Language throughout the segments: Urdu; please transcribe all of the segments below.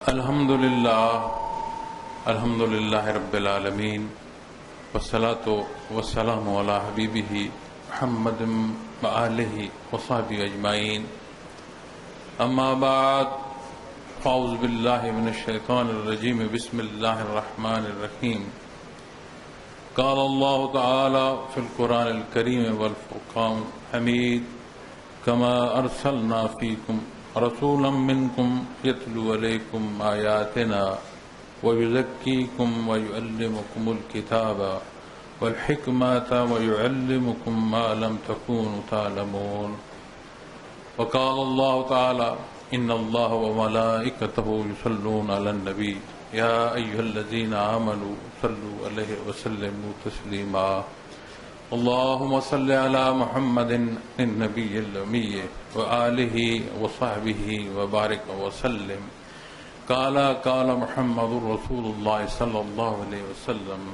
الحمد للہ رب العالمین والصلاة والسلام علی حبیبہ محمد وآلہ وصحبہ اجمعین اما بعد فاعوذ باللہ من الشیطان الرجیم بسم اللہ الرحمن الرحیم قال اللہ تعالی فی القرآن الکریم والفرقان الحمید کما ارسلنا فیکم رسولا منکم یتلو علیکم آیاتنا ویزکیکم ویعلمکم الکتاب والحکمت ویعلمکم ما لم تکونوا تعلمون وقال اللہ تعالی ان اللہ وملائکتہ یصلون علی النبی یا ایھا الذین آمنوا صلوا علیہ وسلموا تسلیما اللهم صل على محمد النبي الأمي وآله وصحبه وبارك وسلم قال محمد رسول الله صلى الله عليه وسلم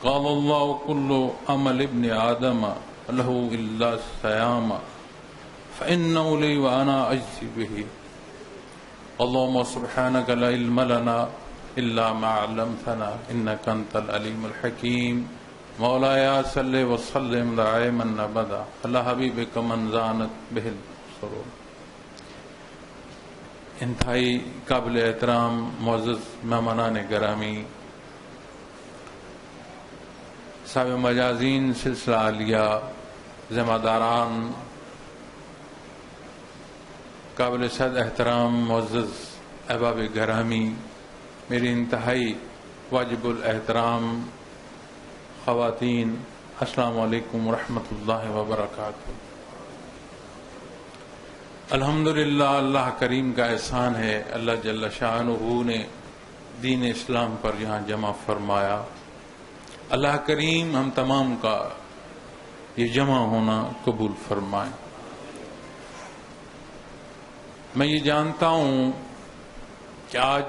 قال الله كل عمل ابن آدم له إلا الصيام فإنه لي وأنا أجزي به اللهم سبحانك لا علم لنا إلا ما علمتنا إنك أنت العليم الحكيم مولایا صلی وسلم دائما ابدا علی حبیبک من زانت بہ السرور۔ انتہائی قابل احترام معزز مہمانان گرامی، صاحب مجازین سلسلہ عالیہ، ذمہ داران، قابل صد احترام معزز احباب گرامی، میری انتہائی واجب الاحترام خواتین، السلام علیکم ورحمۃ اللہ وبرکاتہ۔ الحمدللہ اللہ کریم کا احسان ہے، اللہ جل شانہ نے دین اسلام پر یہاں جمع فرمایا۔ اللہ کریم ہم تمام کا یہ جمع ہونا قبول فرمائے۔ میں یہ جانتا ہوں کہ آج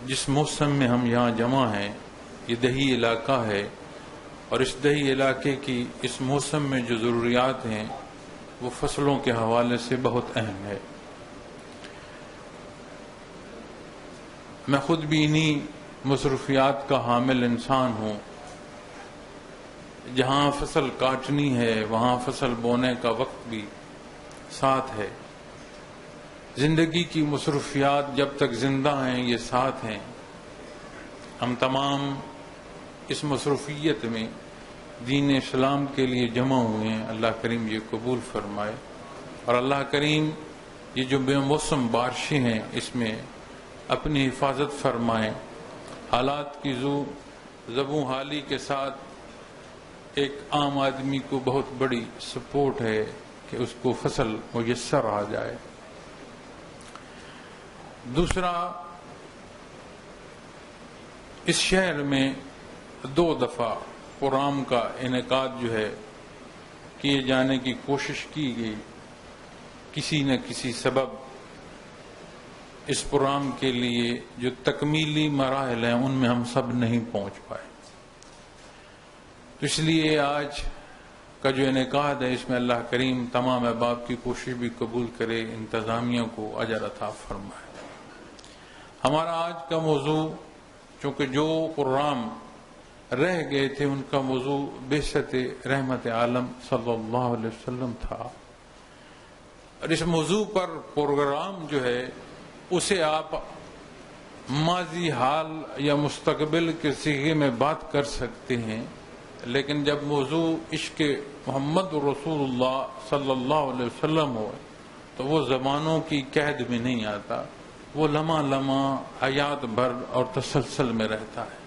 جس موسم میں ہم یہاں جمع ہیں یہ دیہی علاقہ ہے، اور اس دیہی علاقے کی اس موسم میں جو ضروریات ہیں وہ فصلوں کے حوالے سے بہت اہم ہے۔ میں خود بھی انہی مصروفیات کا حامل انسان ہوں۔ جہاں فصل کاٹنی ہے وہاں فصل بونے کا وقت بھی ساتھ ہے۔ زندگی کی مصروفیات جب تک زندہ ہیں یہ ساتھ ہیں۔ ہم تمام اس مصروفیت میں دین اسلام کے لیے جمع ہوئے ہیں۔ اللہ کریم یہ قبول فرمائے، اور اللہ کریم یہ جو بے موسم بارشیں ہیں اس میں اپنی حفاظت فرمائیں۔ حالات کی زبوں حالی کے ساتھ ایک عام آدمی کو بہت بڑی سپورٹ ہے کہ اس کو فصل میسر آ جائے۔ دوسرا، اس شہر میں 2 دفعہ پروگرام کا انعقاد جو ہے کیے جانے کی کوشش کی گئی، کسی نہ کسی سبب اس پروگرام کے لیے جو تکمیلی مراحل ہیں ان میں ہم سب نہیں پہنچ پائے۔ تو اس لیے آج کا جو انعقاد ہے اس میں اللہ کریم تمام احباب کی کوشش بھی قبول کرے، انتظامیہ کو اجر عطا فرمائے۔ ہمارا آج کا موضوع، چونکہ جو پروگرام رہ گئے تھے ان کا موضوع بعثت رحمت عالم صلی اللہ علیہ وسلم تھا، اور اس موضوع پر پروگرام جو ہے اسے آپ ماضی، حال یا مستقبل کے صیغے میں بات کر سکتے ہیں، لیکن جب موضوع عشق محمد رسول اللہ صلی اللہ علیہ وسلم ہو تو وہ زمانوں کی قید میں نہیں آتا، وہ لمحہ لمحہ حیات بھر اور تسلسل میں رہتا ہے۔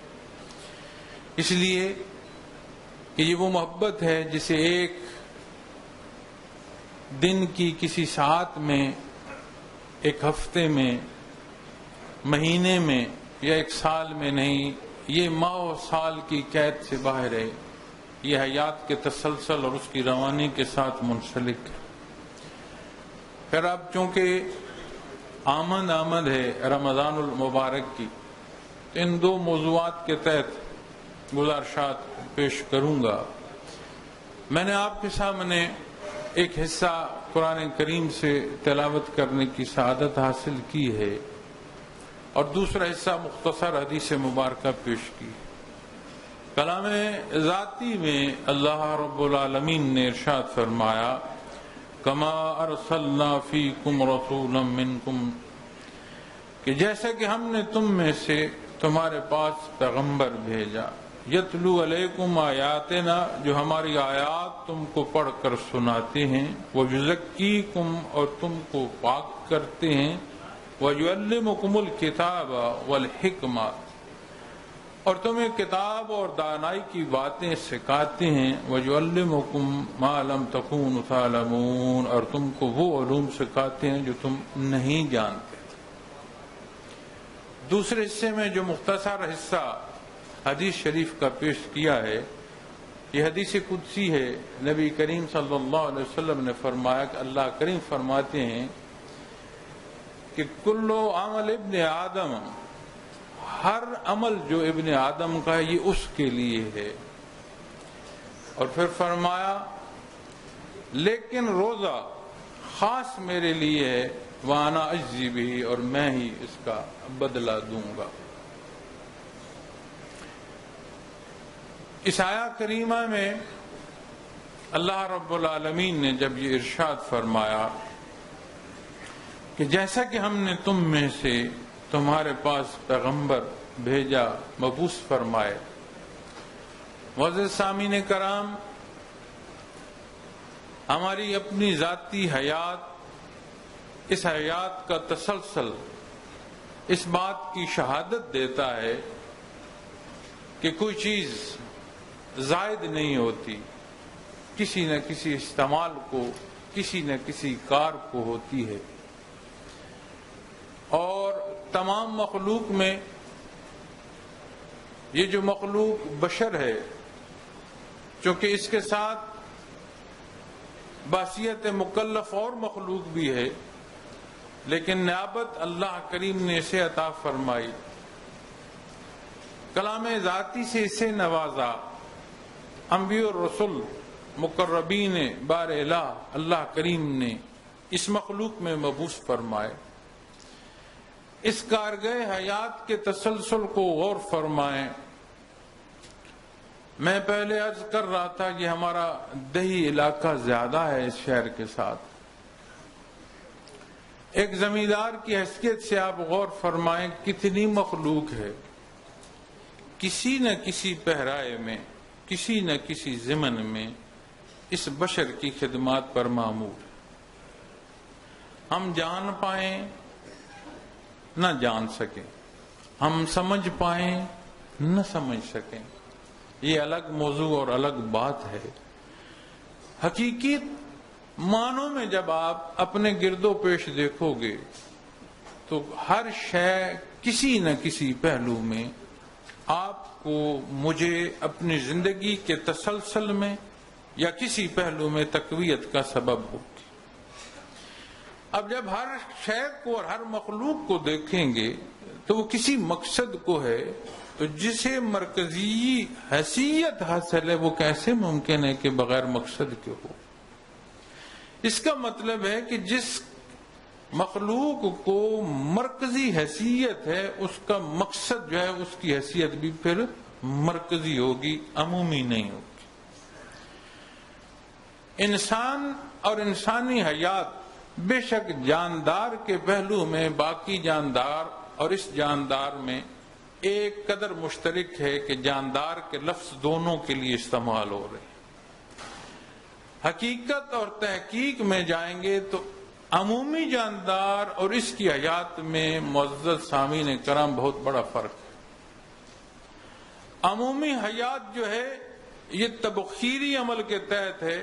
اس لیے کہ یہ وہ محبت ہے جسے ایک دن کی کسی ساعت میں، ایک ہفتے میں، مہینے میں یا ایک سال میں نہیں، یہ ماہ و سال کی قید سے باہر ہے، یہ حیات کے تسلسل اور اس کی روانی کے ساتھ منسلک ہے۔ پھر اب چونکہ آمد ہے رمضان المبارک کی، تو ان 2 موضوعات کے تحت گزارشات پیش کروں گا۔ میں نے آپ کے سامنے ایک حصہ قرآن کریم سے تلاوت کرنے کی سعادت حاصل کی ہے، اور دوسرا حصہ مختصر حدیث مبارکہ پیش کی۔ کلام ذاتی میں اللہ رب العالمین نے ارشاد فرمایا کما ارسلنا فیکم رسولا منکم، کہ جیسا کہ ہم نے تم میں سے تمہارے پاس پیغمبر بھیجا، یتلو علیکم آیاتنا، جو ہماری آیات تم کو پڑھ کر سناتے ہیں، ویزکیکم، اور تم کو پاک کرتے ہیں، ویعلمکم الکتاب والحکمہ، اور تمہیں کتاب اور دانائی کی باتیں سکھاتے ہیں، وَيُعَلِّمُكُم مَا لَمْ تَكُونُوا تَعْلَمُونَ، اور تم کو وہ علوم سکھاتے ہیں جو تم نہیں جانتے تھے۔ دوسرے حصے میں جو مختصر حصہ حدیث شریف کا پیش کیا ہے، یہ حدیث قدسی ہے۔ نبی کریم صلی اللہ علیہ وسلم نے فرمایا کہ اللہ کریم فرماتے ہیں کہ کل عمل ابن آدم، ہر عمل جو ابن آدم کا ہے یہ اس کے لیے ہے، اور پھر فرمایا لیکن روزہ خاص میرے لیے ہے، وانا اجزی بھی، اور میں ہی اس کا بدلہ دوں گا۔ اس آیہ کریمہ میں اللہ رب العالمین نے جب یہ ارشاد فرمایا کہ جیسا کہ ہم نے تم میں سے تمہارے پاس پیغمبر بھیجا، مبعوث فرمائے، معزز سامعین کرام، ہماری اپنی ذاتی حیات، اس حیات کا تسلسل اس بات کی شہادت دیتا ہے کہ کوئی چیز زائد نہیں ہوتی، کسی نہ کسی استعمال کو، کسی نہ کسی کار کو ہوتی ہے، اور تمام مخلوق میں یہ جو مخلوق بشر ہے، چونکہ اس کے ساتھ بحیثیت مکلف اور مخلوق بھی ہے، لیکن نیابت اللہ کریم نے اسے عطا فرمائی، کلام ذاتی سے اسے نوازا، انبیاء اور رسول مقربین بار الہ اللہ کریم نے اس مخلوق میں مبعوث فرمائے۔ اس کارگہ حیات کے تسلسل کو غور فرمائیں۔ میں پہلے عرض کر رہا تھا کہ ہمارا دیہی علاقہ زیادہ ہے اس شہر کے ساتھ۔ ایک زمیندار کی حیثیت سے آپ غور فرمائیں کتنی مخلوق ہے، کسی نہ کسی پہرائے میں، کسی نہ کسی ضمن میں اس بشر کی خدمات پر مامور ہے۔ ہم جان پائیں نہ جان سکیں، ہم سمجھ پائیں نہ سمجھ سکیں، یہ الگ موضوع اور الگ بات ہے۔ حقیقی معنوں میں جب آپ اپنے گرد و پیش دیکھو گے تو ہر شے کسی نہ کسی پہلو میں آپ کو، مجھے اپنی زندگی کے تسلسل میں یا کسی پہلو میں تقویت کا سبب ہوگی۔ اب جب ہر شے کو اور ہر مخلوق کو دیکھیں گے تو وہ کسی مقصد کو ہے، تو جسے مرکزی حیثیت حاصل ہے وہ کیسے ممکن ہے کہ بغیر مقصد کے ہو؟ اس کا مطلب ہے کہ جس مخلوق کو مرکزی حیثیت ہے اس کا مقصد جو ہے اس کی حیثیت بھی پھر مرکزی ہوگی، عمومی نہیں ہوگی۔ انسان اور انسانی حیات بے شک جاندار کے پہلو میں باقی جاندار اور اس جاندار میں ایک قدر مشترک ہے کہ جاندار کے لفظ دونوں کے لیے استعمال ہو رہے ہیں۔ حقیقت اور تحقیق میں جائیں گے تو عمومی جاندار اور اس کی حیات میں معزز سامعین کرام بہت بڑا فرق ہے۔ عمومی حیات جو ہے یہ تبخیری عمل کے تحت ہے،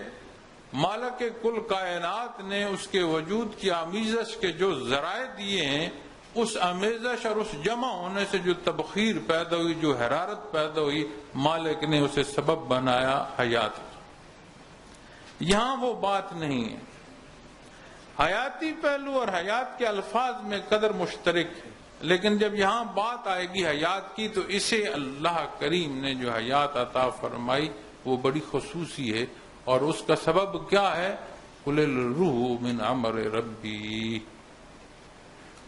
مالک کل کائنات نے اس کے وجود کی آمیزش کے جو ذرائع دیے ہیں، اس آمیزش اور اس جمع ہونے سے جو تبخیر پیدا ہوئی، جو حرارت پیدا ہوئی، مالک نے اسے سبب بنایا حیات۔ یہاں وہ بات نہیں ہے۔ حیاتی پہلو اور حیات کے الفاظ میں قدر مشترک ہے، لیکن جب یہاں بات آئے گی حیات کی تو اسے اللہ کریم نے جو حیات عطا فرمائی وہ بڑی خصوصی ہے، اور اس کا سبب کیا ہے؟ قُلِ الروح من امر ربی،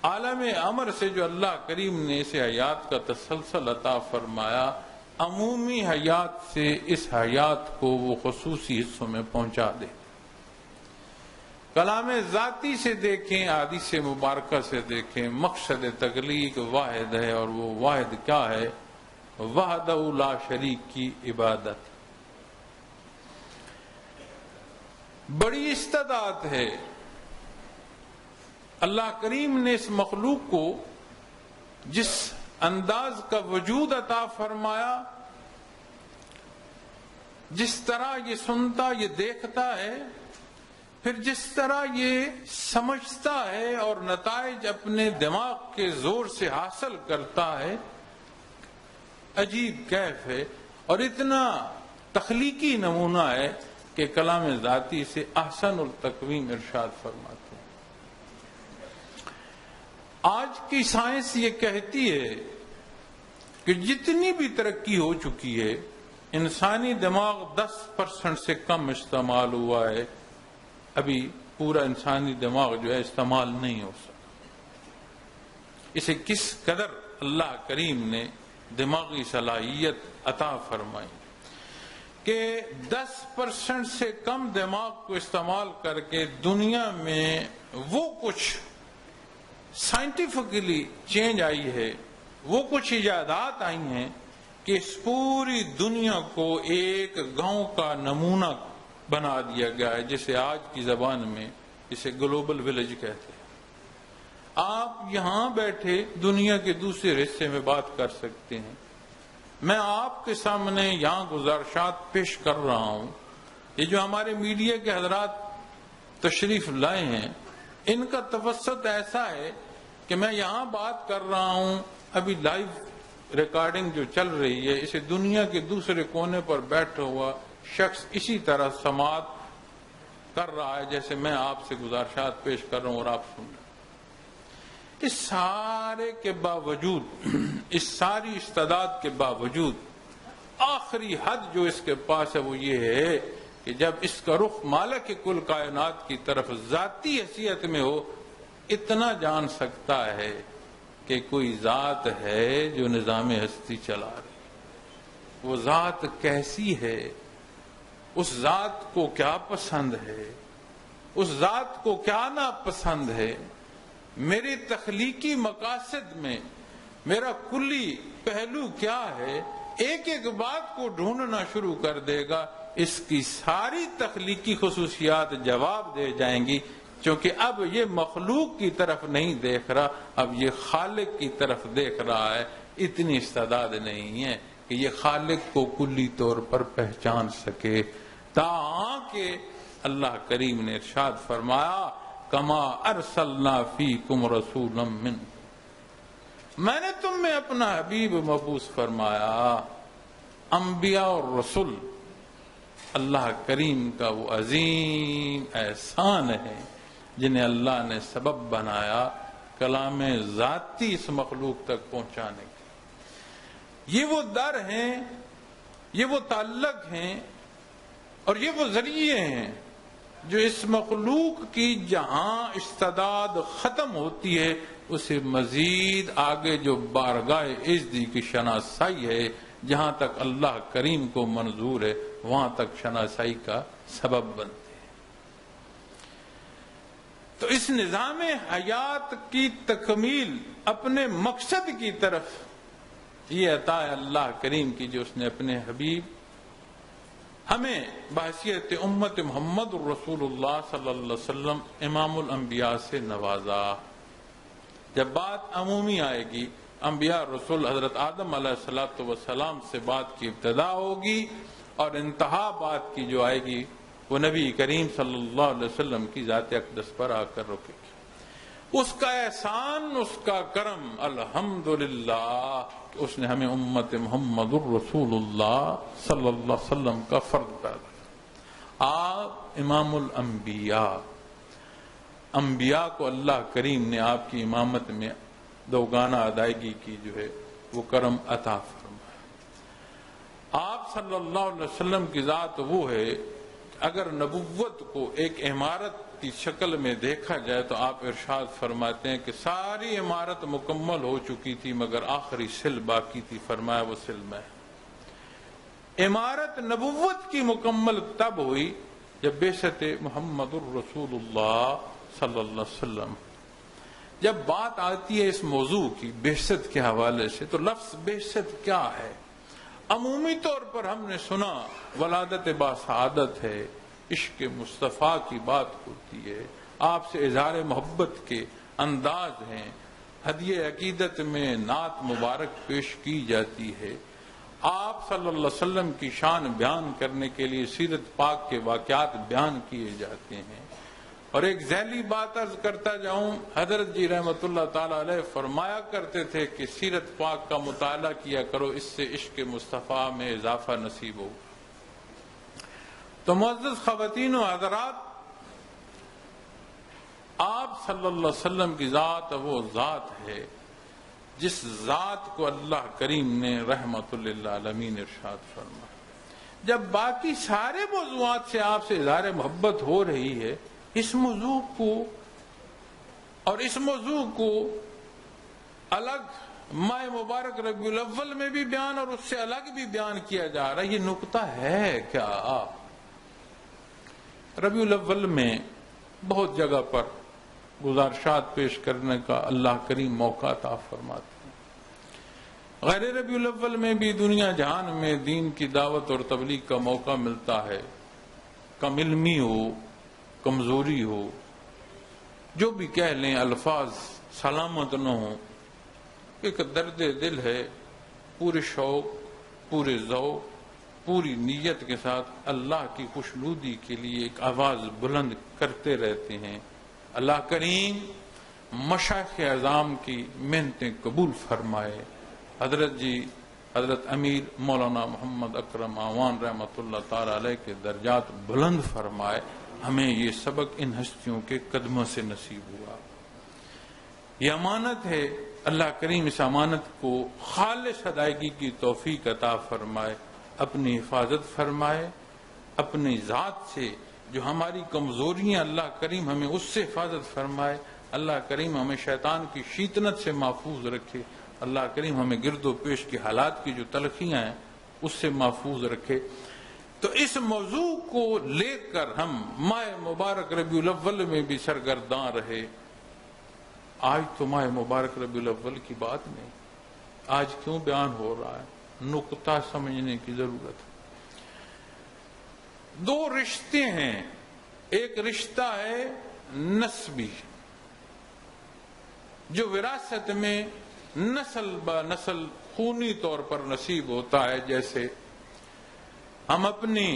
عالم امر سے جو اللہ کریم نے اسے حیات کا تسلسل عطا فرمایا، عمومی حیات سے اس حیات کو وہ خصوصی حصوں میں پہنچا دے۔ کلام ذاتی سے دیکھیں، حدیث مبارکہ سے دیکھیں، مقصد تخلیق واحد ہے، اور وہ واحد کیا ہے؟ وحدہ لا شریک کی عبادت۔ بڑی استعداد ہے، اللہ کریم نے اس مخلوق کو جس انداز کا وجود عطا فرمایا، جس طرح یہ سنتا، یہ دیکھتا ہے، پھر جس طرح یہ سمجھتا ہے اور نتائج اپنے دماغ کے زور سے حاصل کرتا ہے، عجیب کیف ہے، اور اتنا تخلیقی نمونہ ہے کہ کلام ذاتی سے احسن التقویم ارشاد فرماتے ہیں۔ آج کی سائنس یہ کہتی ہے کہ جتنی بھی ترقی ہو چکی ہے، انسانی دماغ 10% سے کم استعمال ہوا ہے، ابھی پورا انسانی دماغ جو ہے استعمال نہیں ہو سکا۔ اسے کس قدر اللہ کریم نے دماغی صلاحیت عطا فرمائی کہ 10% سے کم دماغ کو استعمال کر کے دنیا میں وہ کچھ سائنٹیفکلی چینج آئی ہے، وہ کچھ ایجادات آئی ہیں کہ اس پوری دنیا کو ایک گاؤں کا نمونہ بنا دیا گیا ہے، جسے آج کی زبان میں اسے گلوبل ولیج کہتے ہیں۔ آپ یہاں بیٹھے دنیا کے دوسرے حصے میں بات کر سکتے ہیں۔ میں آپ کے سامنے یہاں گزارشات پیش کر رہا ہوں، یہ جو ہمارے میڈیا کے حضرات تشریف لائے ہیں، ان کا توسط ایسا ہے کہ میں یہاں بات کر رہا ہوں، ابھی لائیو ریکارڈنگ جو چل رہی ہے، اسے دنیا کے دوسرے کونے پر بیٹھا ہوا شخص اسی طرح سماعت کر رہا ہے جیسے میں آپ سے گزارشات پیش کر رہا ہوں اور آپ سن رہے ہیں۔ اس سارے کے باوجود، اس ساری استعداد کے باوجود، آخری حد جو اس کے پاس ہے وہ یہ ہے کہ جب اس کا رخ مالک کل کائنات کی طرف ذاتی حیثیت میں ہو، اتنا جان سکتا ہے کہ کوئی ذات ہے جو نظام ہستی چلا رہی۔ وہ ذات کیسی ہے، اس ذات کو کیا پسند ہے، اس ذات کو کیا ناپسند ہے، میرے تخلیقی مقاصد میں میرا کلی پہلو کیا ہے، ایک ایک بات کو ڈھونڈنا شروع کر دے گا، اس کی ساری تخلیقی خصوصیات جواب دے جائیں گی، چونکہ اب یہ مخلوق کی طرف نہیں دیکھ رہا، اب یہ خالق کی طرف دیکھ رہا ہے۔ اتنی استعداد نہیں ہے کہ یہ خالق کو کلی طور پر پہچان سکے، تاہاں کہ اللہ کریم نے ارشاد فرمایا کما ارسلنا فیکم رسولا منکم، میں نے تم میں اپنا حبیب مبعوث فرمایا۔ انبیاء اور رسول اللہ کریم کا وہ عظیم احسان ہے جنہیں اللہ نے سبب بنایا کلام ذاتی اس مخلوق تک پہنچانے کے۔ یہ وہ در ہیں، یہ وہ تعلق ہیں، اور یہ وہ ذریعے ہیں جو اس مخلوق کی جہاں استعداد ختم ہوتی ہے، اسے مزید آگے جو بارگاہ عزت کی شناسائی ہے، جہاں تک اللہ کریم کو منظور ہے، وہاں تک شناسائی کا سبب بنتے ہیں۔ تو اس نظام حیات کی تکمیل اپنے مقصد کی طرف یہ عطا ہے اللہ کریم کی، جو اس نے اپنے حبیب ہمیں بحیثیت امت محمد الرسول اللہ صلی اللہ علیہ وسلم امام الانبیاء سے نوازا۔ جب بات عمومی آئے گی، انبیاء رسول حضرت آدم علیہ السلام سے بات کی ابتدا ہوگی، اور انتہا بات کی جو آئے گی وہ نبی کریم صلی اللہ علیہ وسلم کی ذات اقدس پر آ کر رکے گی۔ اس کا احسان، اس کا کرم، الحمدللہ کہ اس نے ہمیں امت محمد الرسول اللہ صلی اللہ علیہ وسلم کا فرد پیدا کیا۔ آپ امام الانبیاء، انبیاء کو اللہ کریم نے آپ کی امامت میں دوگانہ ادائیگی کی جو ہے وہ کرم عطا فرمایا۔ آپ صلی اللہ علیہ وسلم کی ذات وہ ہے، اگر نبوت کو ایک عمارت کی شکل میں دیکھا جائے تو آپ ارشاد فرماتے ہیں کہ ساری عمارت مکمل ہو چکی تھی مگر آخری سل باقی تھی، فرمایا وہ سل میں۔ عمارت نبوت کی مکمل تب ہوئی جب بعثت محمد الرسول اللہ صلی اللہ علیہ وسلم۔ جب بات آتی ہے اس موضوع کی بعثت کے حوالے سے تو لفظ بعثت کیا ہے؟ عمومی طور پر ہم نے سنا ولادت باسعادت ہے، عشق مصطفیٰ کی بات ہوتی ہے، آپ سے اظہار محبت کے انداز ہیں، ہدیہ عقیدت میں نعت مبارک پیش کی جاتی ہے، آپ صلی اللہ علیہ وسلم کی شان بیان کرنے کے لیے سیرت پاک کے واقعات بیان کیے جاتے ہیں۔ اور ایک ذیلی بات عرض کرتا جاؤں، حضرت جی رحمت اللہ تعالی علیہ فرمایا کرتے تھے کہ سیرت پاک کا مطالعہ کیا کرو، اس سے عشق مصطفیٰ میں اضافہ نصیب ہو۔ تو معزز خواتین و حضرات، آپ صلی اللہ علیہ وسلم کی ذات وہ ذات ہے جس ذات کو اللہ کریم نے رحمت للعالمین ارشاد فرمایا۔ جب باقی سارے موضوعات سے آپ سے اظہار محبت ہو رہی ہے، اس موضوع کو الگ ماہ مبارک ربیع الاول میں بھی بیان اور اس سے الگ بھی بیان کیا جا رہا ہے، یہ نکتہ ہے کیا؟ ربیع الاول میں بہت جگہ پر گزارشات پیش کرنے کا اللہ کریم موقع عطا فرماتے ہیں۔ غیر ربیع الاول میں بھی دنیا جہان میں دین کی دعوت اور تبلیغ کا موقع ملتا ہے، کم علمی ہو، کمزوری ہو، جو بھی کہہ لیں، الفاظ سلامت نہ ہوں، ایک درد دل ہے، پورے شوق، پورے ذوق، پوری نیت کے ساتھ اللہ کی خوشنودی کے لیے ایک آواز بلند کرتے رہتے ہیں۔ اللہ کریم مشائخ اعظام کی محنتیں قبول فرمائے، حضرت امیر مولانا محمد اکرم آوان رحمۃ اللہ تعالی علیہ کے درجات بلند فرمائے۔ ہمیں یہ سبق ان ہستیوں کے قدموں سے نصیب ہوا، یہ امانت ہے، اللہ کریم اس امانت کو خالص ادائیگی کی توفیق عطا فرمائے، اپنی حفاظت فرمائے، اپنی ذات سے جو ہماری کمزوریاں اللہ کریم ہمیں اس سے حفاظت فرمائے، اللہ کریم ہمیں شیطان کی شیطنت سے محفوظ رکھے، اللہ کریم ہمیں گرد و پیش کے حالات کی جو تلخیاں ہیں اس سے محفوظ رکھے۔ تو اس موضوع کو لے کر ہم ماہ مبارک ربیع الاول میں بھی سرگرداں رہے۔ آج تو ماہ مبارک ربیع الاول کی بات نہیں، آج کیوں بیان ہو رہا ہے؟ نقطہ سمجھنے کی ضرورت ہے۔ دو رشتے ہیں، ایک رشتہ ہے نسبی جو وراثت میں نسل با نسل خونی طور پر نصیب ہوتا ہے، جیسے ہم اپنی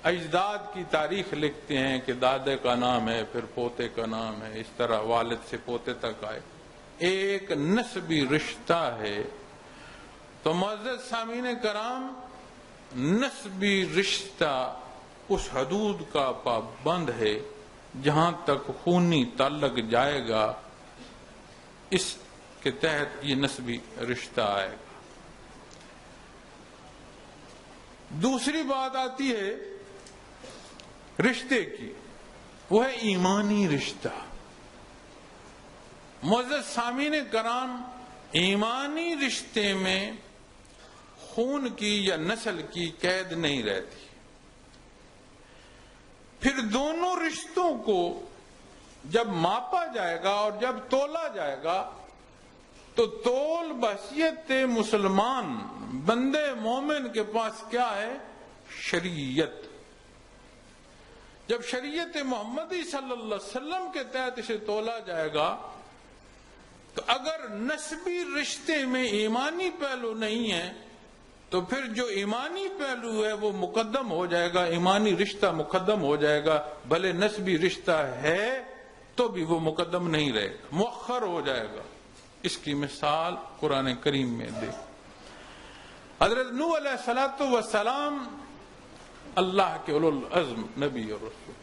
اجداد کی تاریخ لکھتے ہیں کہ دادے کا نام ہے، پھر پوتے کا نام ہے، اس طرح والد سے پوتے تک آئے، ایک نسبی رشتہ ہے۔ تو معزز سامعین کرام، نسبی رشتہ اس حدود کا پابند ہے جہاں تک خونی تعلق جائے گا، اس کے تحت یہ نسبی رشتہ آئے گا۔ دوسری بات آتی ہے رشتے کی، وہ ہے ایمانی رشتہ۔ معزز سامعین کرام، ایمانی رشتے میں خون کی یا نسل کی قید نہیں رہتی، پھر دونوں رشتوں کو جب ماپا جائے گا اور جب تولا جائے گا تو تول بحیثیت مسلمان بندے مومن کے پاس کیا ہے؟ شریعت۔ جب شریعت محمدی صلی اللہ علیہ وسلم کے تحت اسے تولا جائے گا تو اگر نسبی رشتے میں ایمانی پہلو نہیں ہے تو پھر جو ایمانی پہلو ہے وہ مقدم ہو جائے گا، ایمانی رشتہ مقدم ہو جائے گا، بھلے نسبی رشتہ ہے تو بھی وہ مقدم نہیں رہے گا، مؤخر ہو جائے گا۔ اس کی مثال قرآن کریم میں دے۔ حضرت نوح علیہ السلام اللہ کے اولو العزم نبی اور رسول،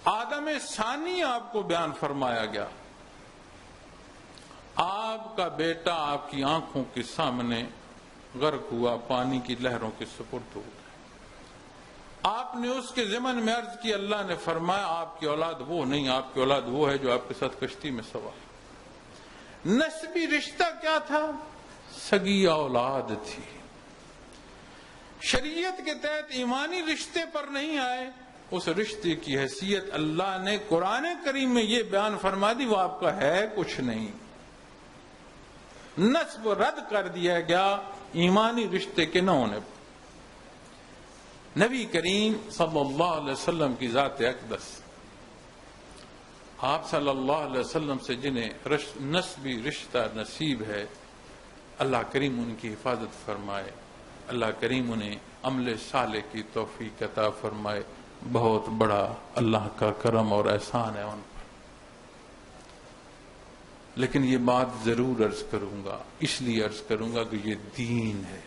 آدم ثانی آپ کو بیان فرمایا گیا، آپ کا بیٹا آپ کی آنکھوں کے سامنے غرق ہوا، پانی کی لہروں کے سپرد ہو گیا۔ آپ نے اس کے ضمن میں عرض کی، اللہ نے فرمایا آپ کی اولاد وہ نہیں، آپ کی اولاد وہ ہے جو آپ کے ساتھ کشتی میں سوار۔ نسبی رشتہ کیا تھا؟ سگی اولاد تھی۔ شریعت کے تحت ایمانی رشتے پر نہیں آئے، اس رشتے کی حیثیت اللہ نے قرآن کریم میں یہ بیان فرما دی، وہ آپ کا ہے کچھ نہیں۔ نسب رد کر دیا گیا ایمانی رشتے کے نہ ہونے پر۔ نبی کریم صلی اللہ علیہ وسلم کی ذات اقدس، آپ صلی اللہ علیہ وسلم سے جنہیں نسبی رشتہ نصیب ہے، اللہ کریم ان کی حفاظت فرمائے، اللہ کریم انہیں عمل صالح کی توفیق عطا فرمائے۔ بہت بڑا اللہ کا کرم اور احسان ہے ان پر۔ لیکن یہ بات ضرور عرض کروں گا، اس لیے عرض کروں گا کہ یہ دین ہے،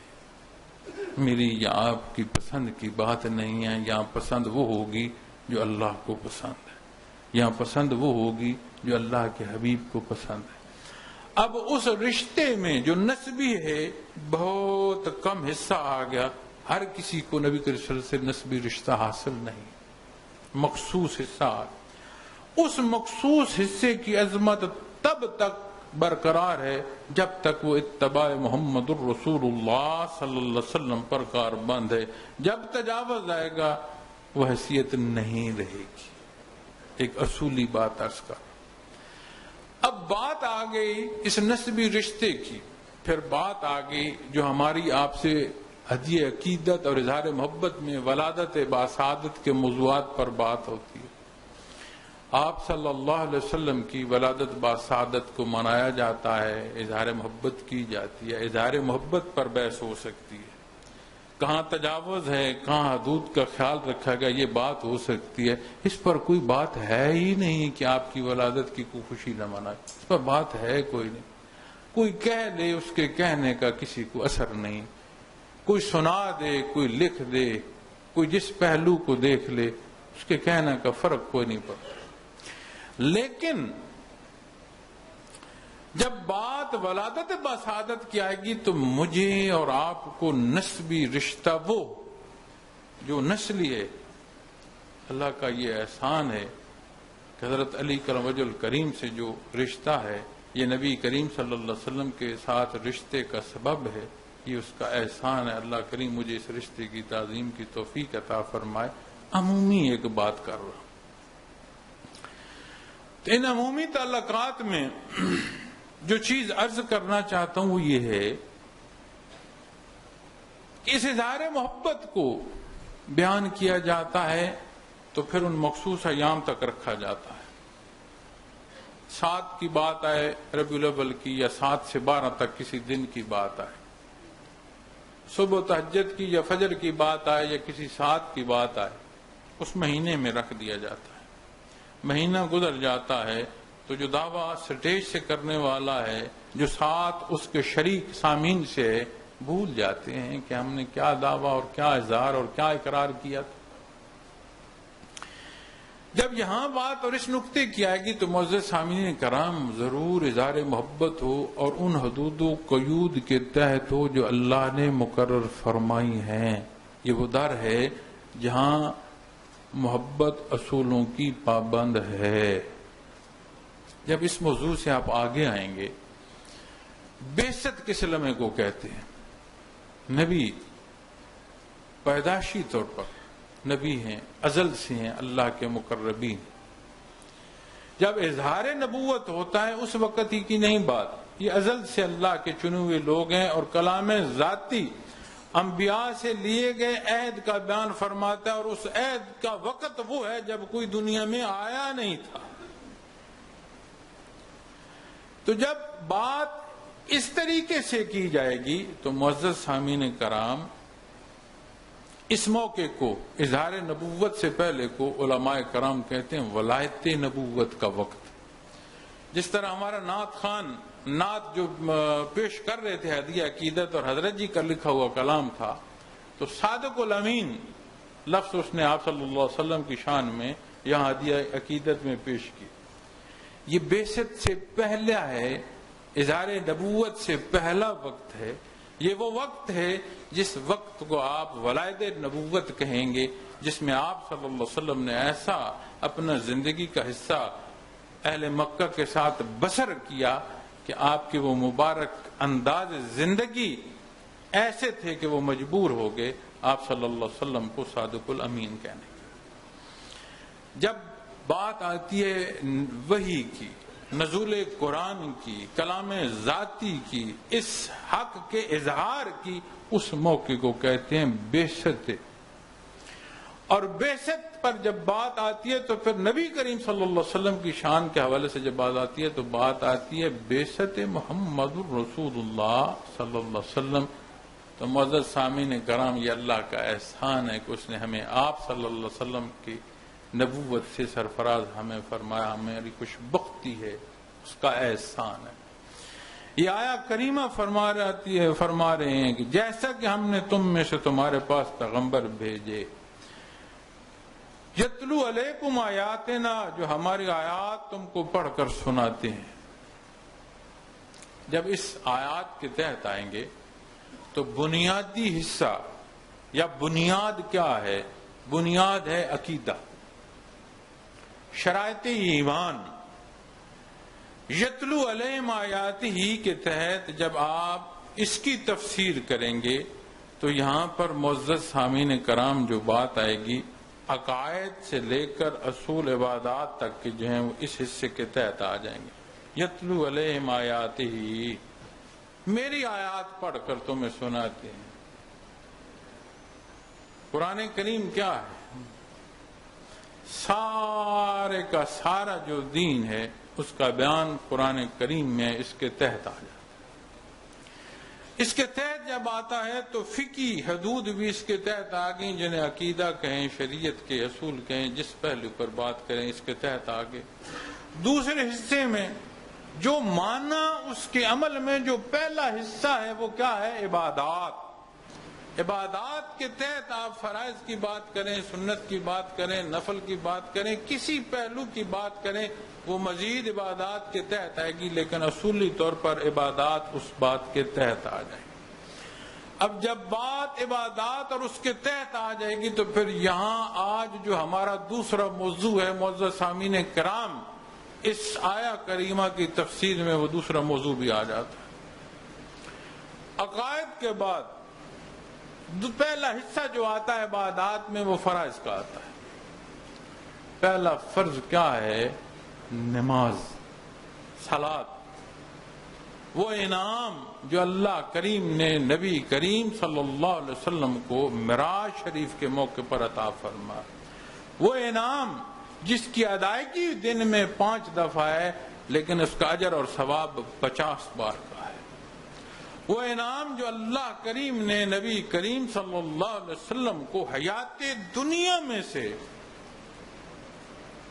میری یا آپ کی پسند کی بات نہیں ہے۔ یہاں پسند وہ ہوگی جو اللہ کو پسند ہے، یہاں پسند وہ ہوگی جو اللہ کے حبیب کو پسند ہے۔ اب اس رشتے میں جو نسبی ہے بہت کم حصہ آ گیا، ہر کسی کو نبی کریم صلی اللہ علیہ وسلم سے نسبی رشتہ حاصل نہیں، مخصوص حصہ آ گیا۔ اس مخصوص حصے کی عظمت تب تک برقرار ہے جب تک وہ اتباع محمد الرسول اللہ صلی اللہ علیہ وسلم پر کاربند ہے۔ جب تجاوز آئے گا وہ حیثیت نہیں رہے گی۔ ایک اصولی بات عرض کر۔ اب بات آ گئی اس نسبی رشتے کی، پھر بات آ گئی جو ہماری آپ سے ہدیہ عقیدت اور اظہار محبت میں ولادت باسعادت کے موضوعات پر بات ہوتی ہے۔ آپ صلی اللہ علیہ وسلم کی ولادت باسعادت کو منایا جاتا ہے، اظہار محبت کی جاتی ہے، اظہار محبت پر بحث ہو سکتی ہے، کہاں تجاوز ہے، کہاں حدود کا خیال رکھا گیا، یہ بات ہو سکتی ہے۔ اس پر کوئی بات ہے ہی نہیں کہ آپ کی ولادت کی کوئی خوشی نہ منائے، اس پر بات ہے کوئی نہیں۔ کوئی کہہ لے، اس کے کہنے کا کسی کو اثر نہیں، کوئی سنا دے، کوئی لکھ دے، کوئی جس پہلو کو دیکھ لے، اس کے کہنے کا فرق کوئی نہیں پڑتا۔ لیکن جب بات ولادت باسعادت کی آئے گی تو مجھے اور آپ کو نسبی رشتہ وہ جو نسلی ہے، اللہ کا یہ احسان ہے کہ حضرت علی کرم وجہ الکریم سے جو رشتہ ہے، یہ نبی کریم صلی اللہ علیہ وسلم کے ساتھ رشتے کا سبب ہے، یہ اس کا احسان ہے۔ اللہ کریم مجھے اس رشتے کی تعظیم کی توفیق عطا فرمائے۔ عمومی ایک بات کر رہا ہوں، تو ان عمومی تعلقات میں جو چیز عرض کرنا چاہتا ہوں وہ یہ ہے کہ اس اظہار محبت کو بیان کیا جاتا ہے تو پھر ان مخصوص ایام تک رکھا جاتا ہے۔ 7 کی بات آئے ربیع الاول کی، یا 7 سے 12 تک کسی دن کی بات آئے، صبح تہجد کی یا فجر کی بات آئے یا کسی 7 کی بات آئے، اس مہینے میں رکھ دیا جاتا ہے۔ مہینہ گزر جاتا ہے تو جو دعویٰ سٹیج سے کرنے والا ہے، جو ساتھ اس کے شریک سامعین سے ہے، بھول جاتے ہیں کہ ہم نے کیا دعویٰ اور کیا اظہار اور کیا اقرار کیا تھا۔ جب یہاں بات اور اس نقطے کی آئے گی تو معزز سامعین کرام ضرور اظہار محبت ہو اور ان حدود و قیود کے تحت ہو جو اللہ نے مقرر فرمائی ہیں۔ یہ وہ در ہے جہاں محبت اصولوں کی پابند ہے۔ جب اس موضوع سے آپ آگے آئیں گے، بعثت کس لمحے کو کہتے ہیں؟ نبی پیدائشی طور پر نبی ہیں، ازل سے ہیں، اللہ کے مقربین۔ جب اظہار نبوت ہوتا ہے اس وقت ہی کی نہیں بات، یہ ازل سے اللہ کے چنے ہوئے لوگ ہیں، اور کلام ذاتی انبیاء سے لیے گئے عہد کا بیان فرماتا ہے، اور اس عہد کا وقت وہ ہے جب کوئی دنیا میں آیا نہیں تھا۔ تو جب بات اس طریقے سے کی جائے گی تو معزز سامعین کرام، اس موقع کو اظہار نبوت سے پہلے کو علماء کرام کہتے ہیں ولایت نبوت کا وقت۔ جس طرح ہمارا نعت خان نعت جو پیش کر رہے تھے ہدیہ عقیدت اور حضرت جی کا لکھا ہوا کلام تھا، تو صادق الامین لفظ اس نے آپ صلی اللہ علیہ وسلم کی شان میں یہاں ہدیہ عقیدت میں پیش کی۔ یہ بعثت سے پہلا ہے، اظہار نبوت سے پہلا وقت ہے یہ وہ وقت ہے جس وقت کو آپ ولادت نبوت کہیں گے، جس میں آپ صلی اللہ علیہ وسلم نے ایسا اپنا زندگی کا حصہ اہل مکہ کے ساتھ بسر کیا کہ آپ کے وہ مبارک انداز زندگی ایسے تھے کہ وہ مجبور ہو گئے آپ صلی اللہ علیہ وسلم کو صادق الامین کہنے کی۔ جب بات آتی ہے وحی کی، نزول قرآن کی، کلام ذاتی کی، اس حق کے اظہار کی، اس موقع کو کہتے ہیں بعثت۔ اور بعثت پر جب بات آتی ہے تو پھر نبی کریم صلی اللہ علیہ وسلم کی شان کے حوالے سے جب بات آتی ہے تو بات آتی ہے بعثت محمد الرسول اللہ صلی اللہ علیہ وسلم۔ تو معزز سامعین کرام، یہ اللہ کا احسان ہے کہ اس نے ہمیں آپ صلی اللہ علیہ وسلم کی نبوت سے سرفراز ہمیں فرمایا، ہماری خوش بختی ہے، اس کا احسان ہے۔ یہ آیا کریمہ فرما رہے ہیں کہ جیسا کہ ہم نے تم میں سے تمہارے پاس پیغمبر بھیجے، یتلو علیکم آیاتنا، جو ہماری آیات تم کو پڑھ کر سناتے ہیں۔ جب اس آیات کے تحت آئیں گے تو بنیادی حصہ یا بنیاد کیا ہے؟ بنیاد ہے عقیدہ، شرائط ایمان۔ یتلو علیہم آیات ہی کے تحت جب آپ اس کی تفسیر کریں گے تو یہاں پر معزز سامعین کرام جو بات آئے گی، عقائد سے لے کر اصول عبادات تک کے جو ہیں وہ اس حصے کے تحت آ جائیں گے۔ یتلو علیہم آیات ہی، میری آیات پڑھ کر تمہیں سناتے ہیں۔ قرآن کریم کیا ہے؟ سارے کا سارا جو دین ہے اس کا بیان قرآن کریم میں اس کے تحت آ جاتا ہے۔ اس کے تحت جب آتا ہے تو فقہی حدود بھی اس کے تحت آ گئی، جنہیں عقیدہ کہیں، شریعت کے اصول کہیں، جس پہلو پر بات کریں اس کے تحت آ گئے۔ دوسرے حصے میں جو معنی اس کے عمل میں جو پہلا حصہ ہے وہ کیا ہے؟ عبادات۔ عبادات کے تحت آپ فرائض کی بات کریں، سنت کی بات کریں، نفل کی بات کریں، کسی پہلو کی بات کریں، وہ مزید عبادات کے تحت آئے گی، لیکن اصولی طور پر عبادات اس بات کے تحت آ جائیں گی۔ اب جب بات عبادات اور اس کے تحت آ جائے گی تو پھر یہاں آج جو ہمارا دوسرا موضوع ہے معزز سامعین کرام، اس آیا کریمہ کی تفسیر میں وہ دوسرا موضوع بھی آ جاتا ہے۔ عقائد کے بعد پہلا حصہ جو آتا ہے عبادات میں وہ فرائض کا آتا ہے۔ پہلا فرض کیا ہے؟ نماز، صلاۃ۔ وہ انعام جو اللہ کریم نے نبی کریم صلی اللہ علیہ وسلم کو معراج شریف کے موقع پر عطا فرمایا، وہ انعام جس کی ادائیگی دن میں 5 دفعہ ہے لیکن اس کا اجر اور ثواب 50 بار کا ہے۔ وہ انعام جو اللہ کریم نے نبی کریم صلی اللہ علیہ وسلم کو حیات دنیا میں سے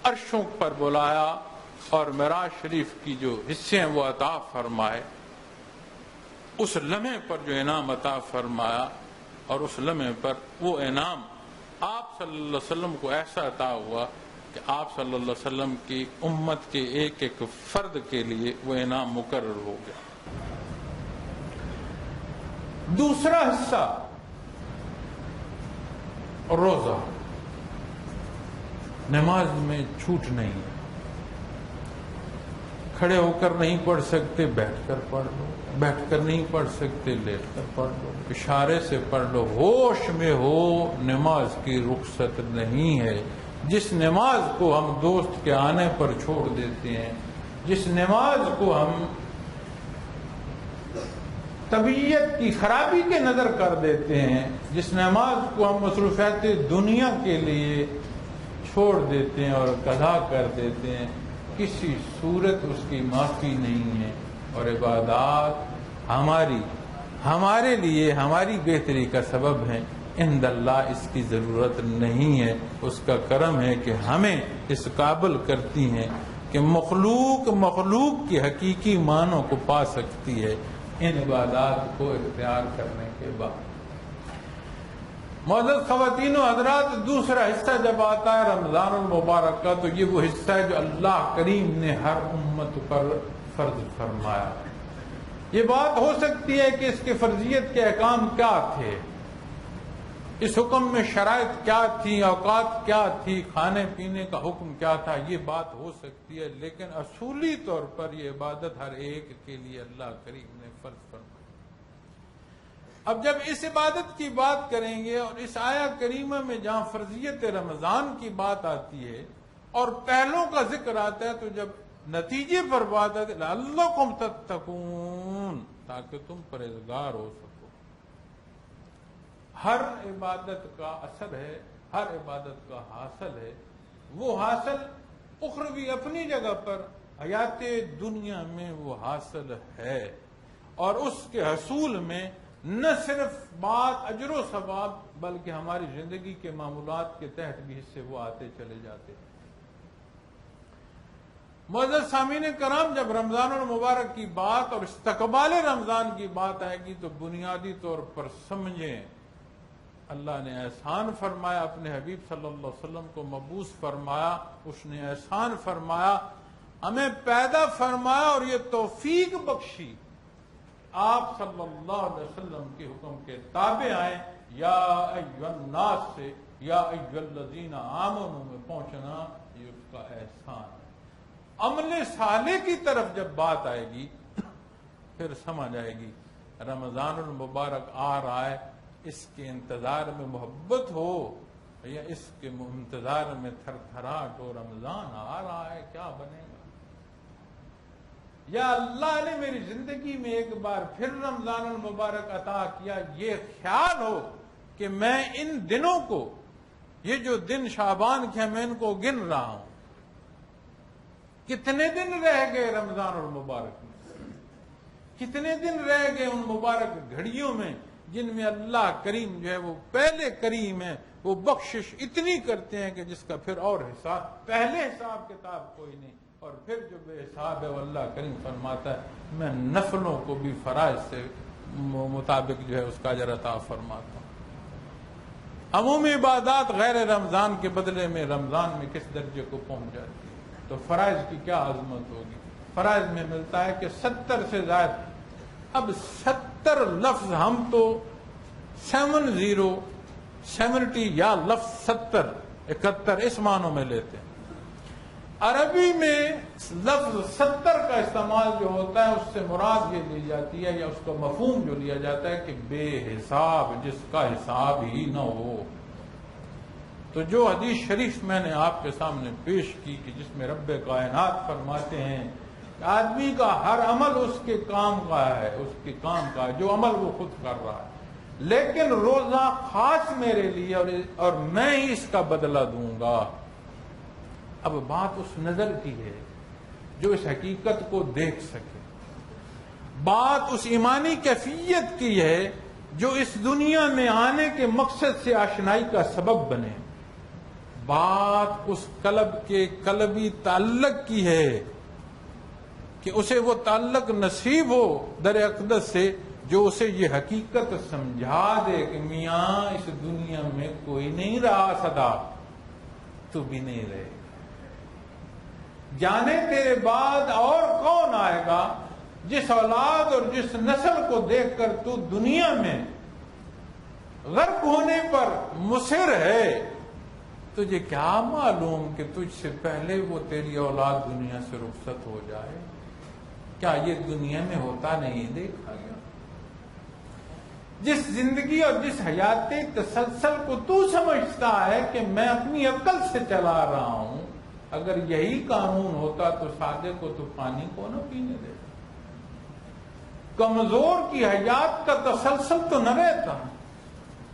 عرشوں پر بلایا اور معراج شریف کی جو حصے ہیں وہ عطا فرمائے، اس لمحے پر جو انعام عطا فرمایا، اور اس لمحے پر وہ انعام آپ صلی اللہ علیہ وسلم کو ایسا عطا ہوا کہ آپ صلی اللہ علیہ وسلم کی امت کے ایک ایک فرد کے لیے وہ انعام مقرر ہو گیا۔ دوسرا حصہ روزہ۔ نماز میں چھوٹ نہیں ہے، کھڑے ہو کر نہیں پڑھ سکتے بیٹھ کر پڑھ لو، بیٹھ کر نہیں پڑھ سکتے لیٹ کر پڑھ لو، اشارے سے پڑھ لو، ہوش میں ہو نماز کی رخصت نہیں ہے۔ جس نماز کو ہم دوست کے آنے پر چھوڑ دیتے ہیں، جس نماز کو ہم طبیعت کی خرابی کے نظر کر دیتے ہیں، جس نماز کو ہم مصروفیات دنیا کے لیے چھوڑ دیتے ہیں اور قضا کر دیتے ہیں، کسی صورت اس کی معافی نہیں ہے۔ اور عبادات ہمارے لیے ہماری بہتری کا سبب ہے، عند اللہ اس کی ضرورت نہیں ہے۔ اس کا کرم ہے کہ ہمیں اس قابل کرتی ہیں کہ مخلوق کی حقیقی معنوں کو پا سکتی ہے ان عبادات کو اختیار کرنے کے بعد۔ معزز خواتین و حضرات، دوسرا حصہ جب آتا ہے رمضان المبارک کا تو یہ وہ حصہ ہے جو اللہ کریم نے ہر امت پر فرض فرمایا۔ یہ بات ہو سکتی ہے کہ اس کے فرضیت کے احکام کیا تھے، اس حکم میں شرائط کیا تھی، اوقات کیا تھی، کھانے پینے کا حکم کیا تھا، یہ بات ہو سکتی ہے، لیکن اصولی طور پر یہ عبادت ہر ایک کے لیے اللہ کریم نے فرض فرمائی۔ اب جب اس عبادت کی بات کریں گے اور اس آیہ کریمہ میں جہاں فرضیت رمضان کی بات آتی ہے اور پہلوں کا ذکر آتا ہے، تو جب نتیجے پر بات آتی ہے لعلکم تتقون، تاکہ تم پرہیزگار ہو سکو۔ ہر عبادت کا اثر ہے، ہر عبادت کا حاصل ہے، وہ حاصل اخروی اپنی جگہ پر، حیات دنیا میں وہ حاصل ہے، اور اس کے حصول میں نہ صرف بات اجر و ثواب بلکہ ہماری زندگی کے معمولات کے تحت بھی حصے وہ آتے چلے جاتے ہیں۔ معزز سامعین کرام، جب رمضان المبارک کی بات اور استقبال رمضان کی بات آئے گی تو بنیادی طور پر سمجھیں اللہ نے احسان فرمایا، اپنے حبیب صلی اللہ علیہ وسلم کو مبعوث فرمایا، اس نے احسان فرمایا، ہمیں پیدا فرمایا اور یہ توفیق بخشی آپ صلی اللہ علیہ وسلم کے حکم کے تابع آئیں، یا ایھا الناس سے یا ایھا الذین آمنوا میں پہنچنا، یہ اس کا احسان ہے۔ عمل صالح کی طرف جب بات آئے گی پھر سمجھ آئے گی رمضان المبارک آ رہا ہے، اس کے انتظار میں محبت ہو یا اس کے انتظار میں تھر تھراہٹ ہو، رمضان آ رہا ہے کیا بنے گا، یا اللہ نے میری زندگی میں ایک بار پھر رمضان المبارک عطا کیا، یہ خیال ہو کہ میں ان دنوں کو، یہ جو دن شعبان کے میں ان کو گن رہا ہوں، کتنے دن رہ گئے رمضان المبارک میں، کتنے دن رہ گئے ان مبارک گھڑیوں میں جن میں اللہ کریم جو ہے وہ پہلے کریم ہے، وہ بخشش اتنی کرتے ہیں کہ جس کا پھر اور حساب، پہلے حساب کتاب کوئی نہیں، اور پھر جو بے حساب ہے وہ اللہ کریم فرماتا ہے میں نفلوں کو بھی فرائض سے مطابق جو ہے اس کا اجر عطا فرماتا ہوں۔ عمومی عبادات غیر رمضان کے بدلے میں رمضان میں کس درجے کو پہنچ جاتی ہے، تو فرائض کی کیا عظمت ہوگی۔ فرائض میں ملتا ہے کہ 70 سے زائد، اب 70 لفظ ہم تو 70 یا لفظ 70 71 اس معنوں میں لیتے ہیں۔ عربی میں لفظ 70 کا استعمال جو ہوتا ہے اس سے مراد یہ لی جاتی ہے، یا اس کا مفہوم جو لیا جاتا ہے کہ بے حساب، جس کا حساب ہی نہ ہو۔ تو جو حدیث شریف میں نے آپ کے سامنے پیش کی کہ جس میں رب کائنات فرماتے ہیں کہ آدمی کا ہر عمل اس کے کام کا ہے، اس کے کام کا ہے، جو عمل وہ خود کر رہا ہے، لیکن روزہ خاص میرے لیے اور میں ہی اس کا بدلہ دوں گا۔ اب بات اس نظر کی ہے جو اس حقیقت کو دیکھ سکے، بات اس ایمانی کیفیت کی ہے جو اس دنیا میں آنے کے مقصد سے آشنائی کا سبب بنے، بات اس قلب کے قلبی تعلق کی ہے کہ اسے وہ تعلق نصیب ہو در اقدس سے جو اسے یہ حقیقت سمجھا دے کہ میاں اس دنیا میں کوئی نہیں رہا سدا، تو بھی نہیں رہے، جانے تیرے بعد اور کون آئے گا، جس اولاد اور جس نسل کو دیکھ کر تو دنیا میں غرق ہونے پر مصر ہے، تجھے کیا معلوم کہ تجھ سے پہلے وہ تیری اولاد دنیا سے رخصت ہو جائے؟ کیا یہ دنیا میں ہوتا نہیں دیکھا گیا؟ جس زندگی اور جس حیات تسلسل کو تو سمجھتا ہے کہ میں اپنی عقل سے چلا رہا ہوں، اگر یہی قانون ہوتا تو سادے کو تو پانی کو نہ پینے دیتا، کمزور کی حیات کا تسلسل تو نہ رہتا،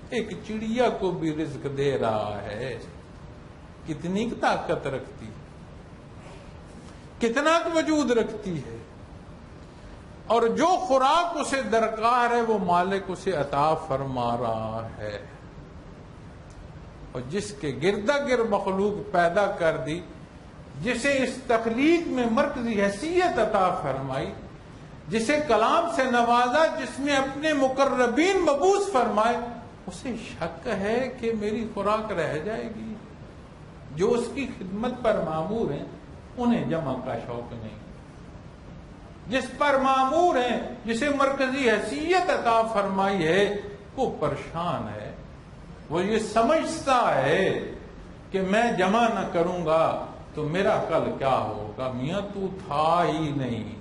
ایک چڑیا کو بھی رزق دے رہا ہے، کتنی طاقت رکھتی ہے، کتنا وجود رکھتی ہے، اور جو خوراک اسے درکار ہے وہ مالک اسے عطا فرما رہا ہے، اور جس کے گردا گرد مخلوق پیدا کر دی، جسے اس تخلیق میں مرکزی حیثیت عطا فرمائی، جسے کلام سے نوازا، جس میں اپنے مقربین مبعوث فرمائے، اسے شک ہے کہ میری خوراک رہ جائے گی؟ جو اس کی خدمت پر مامور ہیں انہیں جمع کا شوق نہیں، جس پر مامور ہیں، جسے مرکزی حیثیت عطا فرمائی ہے، وہ پریشان ہے. وہ یہ سمجھتا ہے کہ میں جمع نہ کروں گا تو میرا کل کیا ہوگا. میاں تو تھا ہی نہیں،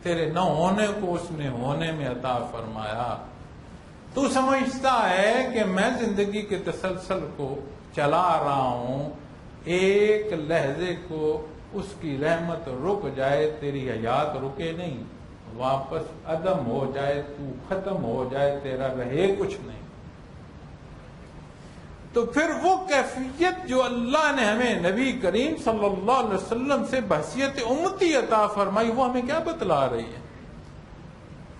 تیرے نہ ہونے کو اس نے ہونے میں عطا فرمایا. تو سمجھتا ہے کہ میں زندگی کے تسلسل کو چلا رہا ہوں، ایک لحظے کو اس کی رحمت رک جائے، تیری حیات رکے نہیں، واپس عدم ہو جائے، تو ختم ہو جائے، تیرا رہے کچھ نہیں. تو پھر وہ کیفیت جو اللہ نے ہمیں نبی کریم صلی اللہ علیہ وسلم سے بحثیت امتی عطا فرمائی، وہ ہمیں کیا بتلا رہی ہے؟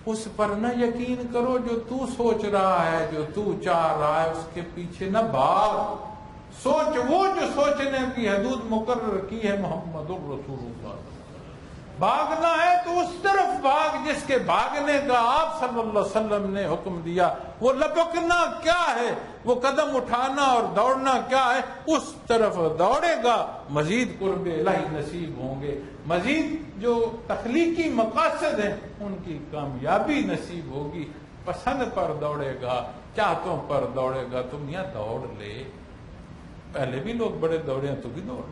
اس پر نہ یقین کرو جو تو سوچ رہا ہے، جو تو چاہ رہا ہے، اس کے پیچھے نہ بھاگ. سوچ وہ جو سوچنے کی حدود مقرر کی ہے محمد الرسول اللہ. بھاگنا ہے تو اس طرف بھاگ جس کے بھاگنے کا آپ صلی اللہ علیہ وسلم نے حکم دیا. وہ لپکنا کیا ہے، وہ قدم اٹھانا اور دوڑنا کیا ہے، اس طرف دوڑے گا، مزید قرب الہی نصیب ہوں گے، مزید جو تخلیقی مقاصد ہیں ان کی کامیابی نصیب ہوگی. پسند پر دوڑے گا، چاہتوں پر دوڑے گا. تم یہاں دوڑ لے، پہلے بھی لوگ بڑے دوڑے ہیں، تو بھی دوڑ.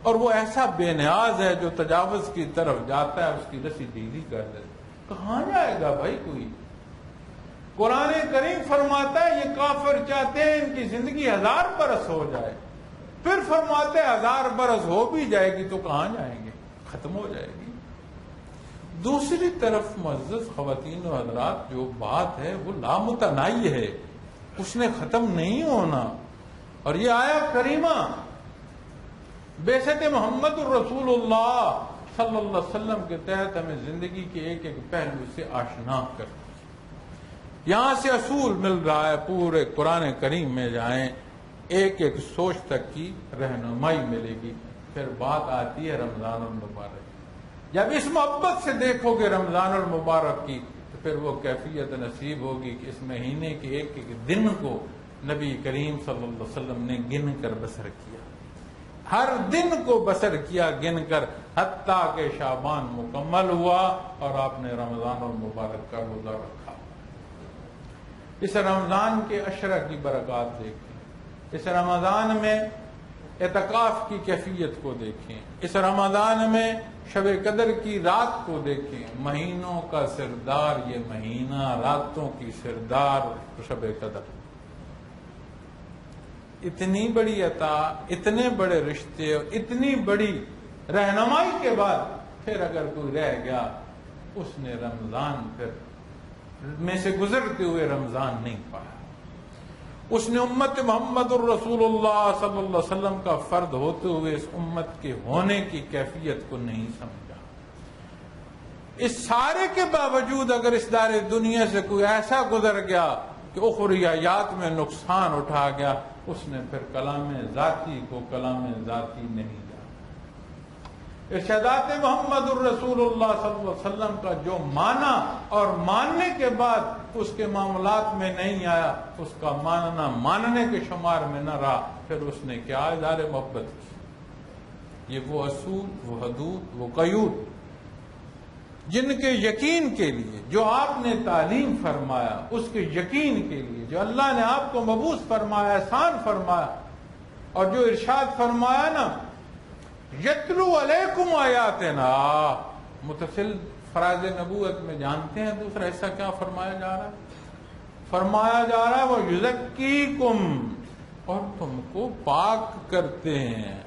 اور وہ ایسا بے نیاز ہے جو تجاوز کی طرف جاتا ہے، اس کی رسی ڈھیلی کر دیتا. کہاں جائے گا بھائی کوئی؟ قرآن کریم فرماتا ہے یہ کافر چاہتے ہیں ان کی زندگی 1000 برس ہو جائے، پھر فرماتے ہیں 1000 برس ہو بھی جائے گی تو کہاں جائیں گے، ختم ہو جائے گی. دوسری طرف معزز خواتین و حضرات، جو بات ہے وہ لامتناہی ہے، اس نے ختم نہیں ہونا. اور یہ آیت کریمہ بعثت محمد الرسول اللہ صلی اللہ علیہ وسلم کے تحت ہمیں زندگی کے ایک ایک پہلو سے آشنا کرتی. یہاں سے اصول مل رہا ہے، پورے قرآن کریم میں جائیں ایک ایک سوچ تک کی رہنمائی ملے گی. پھر بات آتی ہے رمضان المبارک. جب اس محبت سے دیکھو گے رمضان المبارک کی تو پھر وہ کیفیت نصیب ہوگی کہ اس مہینے کے ایک ایک دن کو نبی کریم صلی اللہ علیہ وسلم نے گن کر بسر کیا، ہر دن کو بسر کیا گن کر، حتیٰ کہ شعبان مکمل ہوا اور آپ نے رمضان المبارک کا روزہ رکھا. اس رمضان کے عشرہ کی برکات دیکھیں، اس رمضان میں اعتکاف کی کیفیت کو دیکھیں، اس رمضان میں شب قدر کی رات کو دیکھیں. مہینوں کا سردار یہ مہینہ، راتوں کی سردار شب قدر. اتنی بڑی عطا، اتنے بڑے رشتے اور اتنی بڑی رہنمائی کے بعد پھر اگر کوئی رہ گیا، اس نے رمضان پھر میں سے گزرتے ہوئے رمضان نہیں پایا. اس نے امت محمد الرسول اللہ صلی اللہ علیہ وسلم کا فرد ہوتے ہوئے اس امت کے ہونے کی کیفیت کو نہیں سمجھا. اس سارے کے باوجود اگر اس دار دنیا سے کوئی ایسا گزر گیا کہ اخرویات میں نقصان اٹھا گیا، اس نے پھر کلام ذاتی کو کلام ذاتی نہیں جانا. ارشادات محمد الرسول اللہ صلی اللہ علیہ وسلم کا جو مانا اور ماننے کے بعد اس کے معاملات میں نہیں آیا، اس کا ماننا ماننے کے شمار میں نہ رہا، پھر اس نے کیا اظہار محبت کی. یہ وہ اصول، وہ حدود، وہ قیود جن کے یقین کے لیے جو آپ نے تعلیم فرمایا، اس کے یقین کے لیے جو اللہ نے آپ کو مبعوث فرمایا، احسان فرمایا، اور جو ارشاد فرمایا نا یتلو علیکم آیاتنا، متصل فراز نبوت میں جانتے ہیں دوسرا حصہ کیا فرمایا جا رہا ہے؟ فرمایا جا رہا ہے وہ یزکیکم، اور تم کو پاک کرتے ہیں.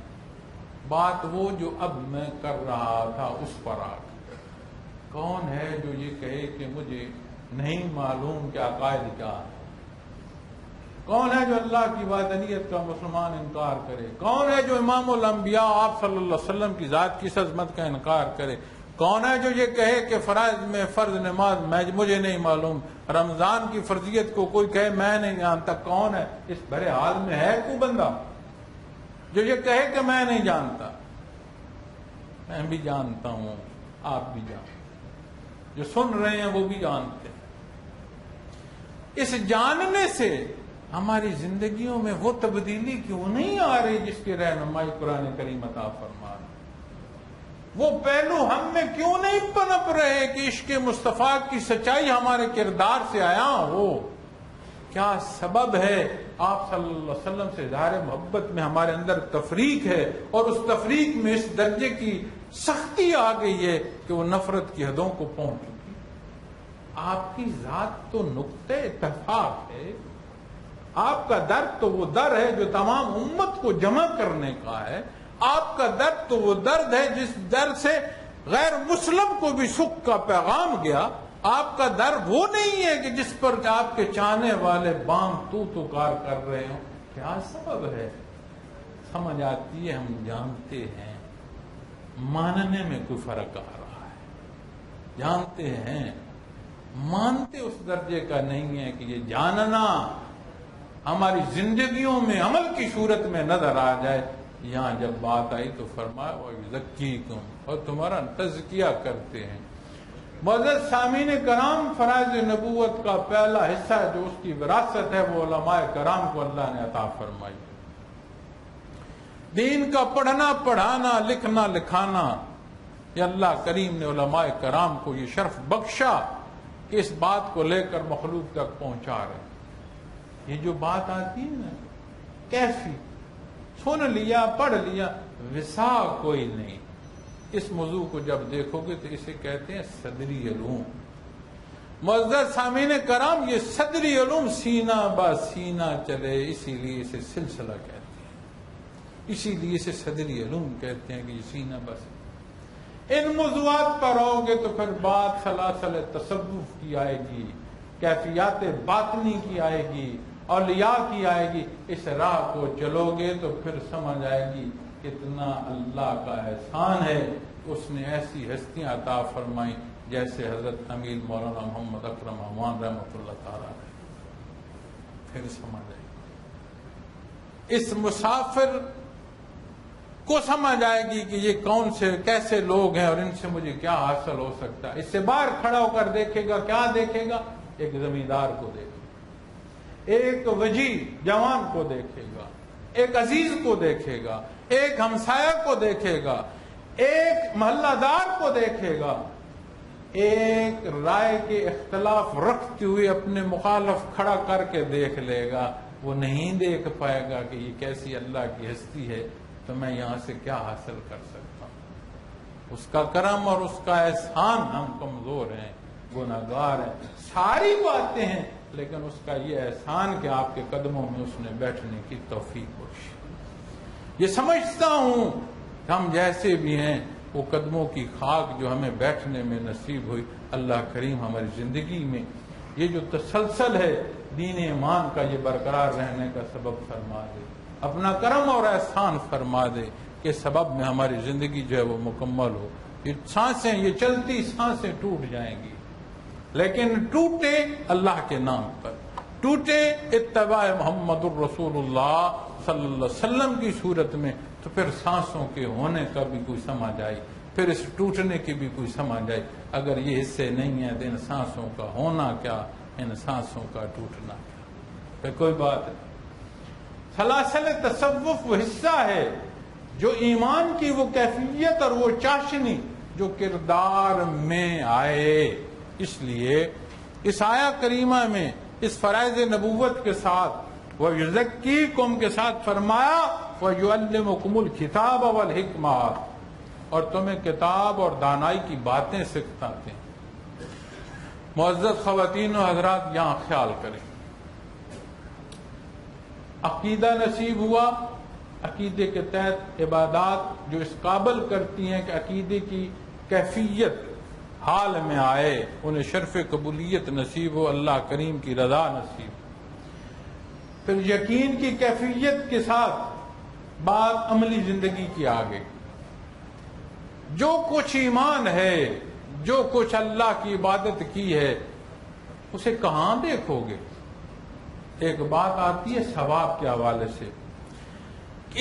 بات وہ جو اب میں کر رہا تھا اس پر آ. کون ہے جو یہ کہے کہ مجھے نہیں معلوم کہ عقائد کیا ہے؟ کون ہے جو اللہ کی وحدانیت کا مسلمان انکار کرے؟ کون ہے جو امام الانبیاء آپ صلی اللہ علیہ وسلم کی ذات کی عظمت کا انکار کرے؟ کون ہے جو یہ کہے کہ فرائض میں فرض نماز مجھے نہیں معلوم، رمضان کی فرضیت کو کوئی کہے میں نہیں جانتا؟ کون ہے؟ اس بھرے حال میں ہے کوئی بندہ جو یہ کہے کہ میں نہیں جانتا؟ میں بھی جانتا ہوں، آپ بھی جانتے، جو سن رہے ہیں وہ بھی جانتے ہیں. اس جاننے سے ہماری زندگیوں میں وہ تبدیلی کیوں نہیں آ رہی جس کی رہنمائی قرآن کریم عطا فرما رہا؟ وہ پہلو ہم میں کیوں نہیں پنپ رہے کہ عشق مصطفیٰ کی سچائی ہمارے کردار سے آیا ہو؟ کیا سبب ہے؟ آپ صلی اللہ علیہ وسلم سے اظہار محبت میں ہمارے اندر تفریق ہے، اور اس تفریق میں اس درجے کی سختی آ گئی ہے کہ وہ نفرت کی حدوں کو پہنچ چکی۔ آپ کی ذات تو نقطہ اتفاق ہے، آپ کا درد تو وہ در ہے جو تمام امت کو جمع کرنے کا ہے، آپ کا درد تو وہ درد ہے جس درد سے غیر مسلم کو بھی سکھ کا پیغام گیا۔ آپ کا درد وہ نہیں ہے کہ جس پر آپ کے چاہنے والے بام تو کار کر رہے ہوں۔ کیا سبب ہے؟ سمجھ آتی ہے، ہم جانتے ہیں، ماننے میں کوئی فرق آ رہا ہے، جانتے ہیں، مانتے اس درجے کا نہیں ہے کہ یہ جاننا ہماری زندگیوں میں عمل کی صورت میں نظر آ جائے۔ یہاں جب بات آئی تو فرمایا وَيُزَكِّيكُمْ، اور تمہارا تزکیہ کرتے ہیں۔ معزز سامعین کرام، فرائض نبوت کا پہلا حصہ جو اس کی وراثت ہے وہ علماء کرام کو اللہ نے عطا فرمائی۔ دین کا پڑھنا، پڑھانا، لکھنا، لکھانا، یہ اللہ کریم نے علماء کرام کو یہ شرف بخشا کہ اس بات کو لے کر مخلوق تک پہنچا رہے۔ یہ جو بات آتی ہے نا کیفی، سن لیا، پڑھ لیا، وسع کوئی نہیں۔ اس موضوع کو جب دیکھو گے تو اسے کہتے ہیں صدری علوم۔ معزز سامعین کرام، یہ صدری علوم سینہ با سینہ چلے، اسی لیے اسے سلسلہ کہتے ہیں، اسی لیے اسے صدری علوم کہتے ہیں کہ یہ سینہ با سینہ۔ ان موضوعات پر رہو گے تو پھر بات سلاسل تصوف کی آئے گی، کیفیات باطنی کی آئے گی، اولیاء کی آئے گی۔ اس راہ کو چلو گے تو پھر سمجھ آئے گی کتنا اللہ کا احسان ہے کہ اس نے ایسی ہستیاں عطا فرمائی جیسے حضرت امیر مولانا محمد اکرم امان رحمۃ اللہ تعالی۔ پھر سمجھ آئے گی، اس مسافر کو سمجھ آئے گی کہ یہ کون سے کیسے لوگ ہیں اور ان سے مجھے کیا حاصل ہو سکتا ہے۔ اس سے باہر کھڑا ہو کر دیکھے گا، کیا دیکھے گا؟ ایک زمیندار کو دیکھے گا، ایک وجی جوان کو دیکھے گا، ایک عزیز کو دیکھے گا، ایک ہمسایہ کو دیکھے گا، ایک محلہ دار کو دیکھے گا، ایک رائے کے اختلاف رکھتے ہوئے اپنے مخالف کھڑا کر کے دیکھ لے گا۔ وہ نہیں دیکھ پائے گا کہ یہ کیسی اللہ کی ہستی ہے تو میں یہاں سے کیا حاصل کر سکتا ہوں۔ اس کا کرم اور اس کا احسان، ہم کمزور ہیں، گناہگار ہیں، ساری باتیں ہیں، لیکن اس کا یہ احسان کہ آپ کے قدموں میں اس نے بیٹھنے کی توفیق بخشی۔ یہ سمجھتا ہوں کہ ہم جیسے بھی ہیں وہ قدموں کی خاک جو ہمیں بیٹھنے میں نصیب ہوئی، اللہ کریم ہماری زندگی میں یہ جو تسلسل ہے دین ایمان کا یہ برقرار رہنے کا سبب فرما دے، اپنا کرم اور احسان فرما دے کہ سبب میں ہماری زندگی جو ہے وہ مکمل ہو۔ یہ سانسیں، یہ چلتی سانسیں ٹوٹ جائیں گی، لیکن ٹوٹے اللہ کے نام پر، ٹوٹے اتباع محمد الرسول اللہ صلی اللہ علیہ وسلم کی صورت میں، تو پھر سانسوں کے ہونے کا بھی کوئی سمجھ آئی، پھر اس ٹوٹنے کی بھی کوئی سمجھ آئی۔ اگر یہ حصے نہیں ہیں تو ان سانسوں کا ہونا کیا، ان سانسوں کا ٹوٹنا کیا، پھر کوئی بات نہیں۔ سلاسل تصوف وہ حصہ ہے جو ایمان کی وہ کیفیت اور وہ چاشنی جو کردار میں آئے۔ اس لیے اس آیہ کریمہ میں اس فرائض نبوت کے ساتھ وَيُزَكِّيكُمْ کے ساتھ فرمایا وَيُعَلِّمُكُمُ الْكِتَابَ وَالْحِكْمَةَ، اور تمہیں کتاب اور دانائی کی باتیں سکھاتے ہیں۔ معزز خواتین و حضرات، یہاں خیال کریں، عقیدہ نصیب ہوا، عقیدے کے تحت عبادات جو اس قابل کرتی ہیں کہ عقیدے کی کیفیت حال میں آئے، انہیں شرف قبولیت نصیب ہو، اللہ کریم کی رضا نصیب ہو۔ پھر یقین کی کیفیت کے ساتھ بات عملی زندگی کی آگے، جو کچھ ایمان ہے، جو کچھ اللہ کی عبادت کی ہے، اسے کہاں دیکھو گے؟ ایک بات آتی ہے ثواب کے حوالے سے،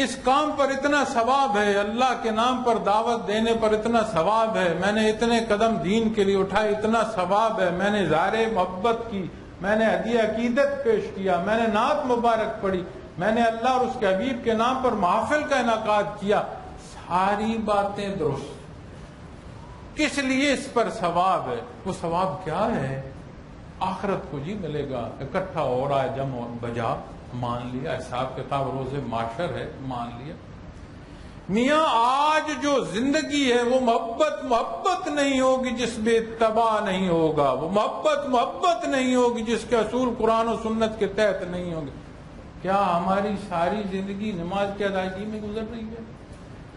اس کام پر اتنا ثواب ہے، اللہ کے نام پر دعوت دینے پر اتنا ثواب ہے، میں نے اتنے قدم دین کے لیے اٹھائے، اتنا ثواب ہے، میں نے اظہار محبت کی، میں نے ہدیہ عقیدت پیش کیا، میں نے نعت مبارک پڑھی، میں نے اللہ اور اس کے حبیب کے نام پر محافل کا انعقاد کیا، ساری باتیں درست، کس لیے اس پر ثواب ہے؟ وہ ثواب کیا ہے؟ آخرت کو جی ملے گا، اکٹھا ہو رہا ہے جمع بجا، مان لیا، حساب کتاب روز معاشر ہے، مان لیا۔ میاں آج جو زندگی ہے وہ محبت نہیں ہوگی جس میں اتباع نہیں ہوگا، وہ محبت نہیں ہوگی جس کے اصول قرآن و سنت کے تحت نہیں ہوں گے۔ کیا ہماری ساری زندگی نماز کی ادائیگی میں گزر رہی ہے؟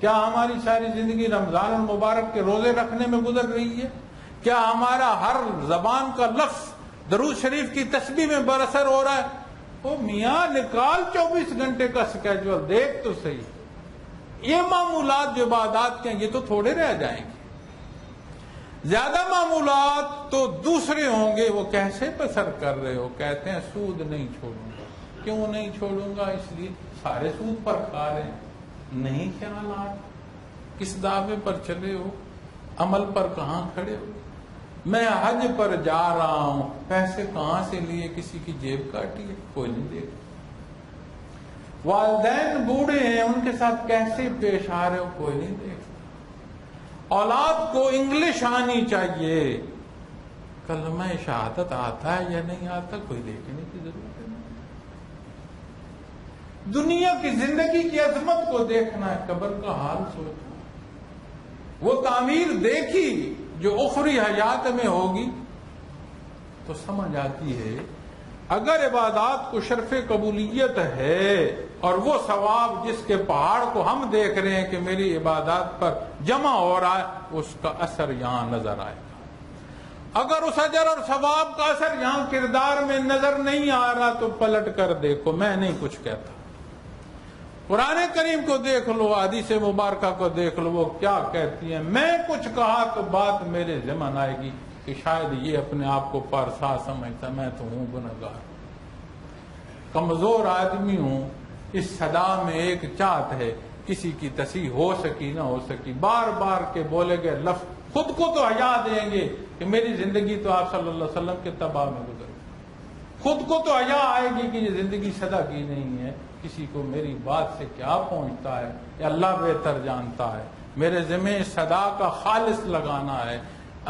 کیا ہماری ساری زندگی رمضان المبارک کے روزے رکھنے میں گزر رہی ہے؟ کیا ہمارا ہر زبان کا لفظ درود شریف کی تسبیح میں برسر ہو رہا ہے؟ او میاں نکال 24 گھنٹے کا سکیجول، دیکھ تو صحیح۔ یہ معمولات جو عبادات کے ہیں یہ تو تھوڑے رہ جائیں گے، زیادہ معمولات تو دوسرے ہوں گے۔ وہ کیسے بسر کر رہے ہو؟ کہتے ہیں سود نہیں چھوڑوں گا۔ کیوں نہیں چھوڑوں گا؟ اس لیے سارے سود پر کھا رہے ہیں۔ نہیں خیالات، کس دعوے پر چلے ہو؟ عمل پر کہاں کھڑے ہو؟ میں حج پر جا رہا ہوں، پیسے کہاں سے لیے؟ کسی کی جیب کاٹی ہے؟ کوئی نہیں دیکھ۔ والدین بوڑھے ہیں، ان کے ساتھ کیسے پیش آ رہے ہو؟ کوئی نہیں دیکھتا۔ اولاد کو انگلش آنی چاہیے، کلمہ شہادت آتا ہے یا نہیں آتا کوئی دیکھنے کی ضرورت نہیں۔ دنیا کی زندگی کی عظمت کو دیکھنا ہے، قبر کا حال سوچنا۔ وہ تعمیر دیکھی جو اخری حیات میں ہوگی تو سمجھ آتی ہے اگر عبادات کو شرف قبولیت ہے اور وہ ثواب جس کے پہاڑ کو ہم دیکھ رہے ہیں کہ میری عبادات پر جمع ہو رہا ہے، اس کا اثر یہاں نظر آئے گا۔ اگر اس اجر اور ثواب کا اثر یہاں کردار میں نظر نہیں آ رہا تو پلٹ کر دیکھو، میں نہیں کچھ کہتا۔ قرآن کریم کو دیکھ لو، حدیث مبارکہ کو دیکھ لو، وہ کیا کہتی ہیں۔ میں کچھ کہا تو بات میرے ذمن آئے گی کہ شاید یہ اپنے آپ کو پارسا سمجھتا، میں تو ہوں گنہگار، کمزور آدمی ہوں۔ اس صدا میں ایک چاہت ہے، کسی کی تصحیح ہو سکی نہ ہو سکی، بار بار کے بولے گئے لفظ خود کو تو حیا دیں گے کہ میری زندگی تو آپ صلی اللہ علیہ وسلم کے تباہ میں گزر گئی، خود کو تو حیا آئے گی کہ یہ زندگی صدا کی نہیں ہے، کسی کو میری بات سے کیا پہنچتا ہے یا اللہ بہتر جانتا ہے۔ میرے ذمہ صدا کا خالص لگانا ہے،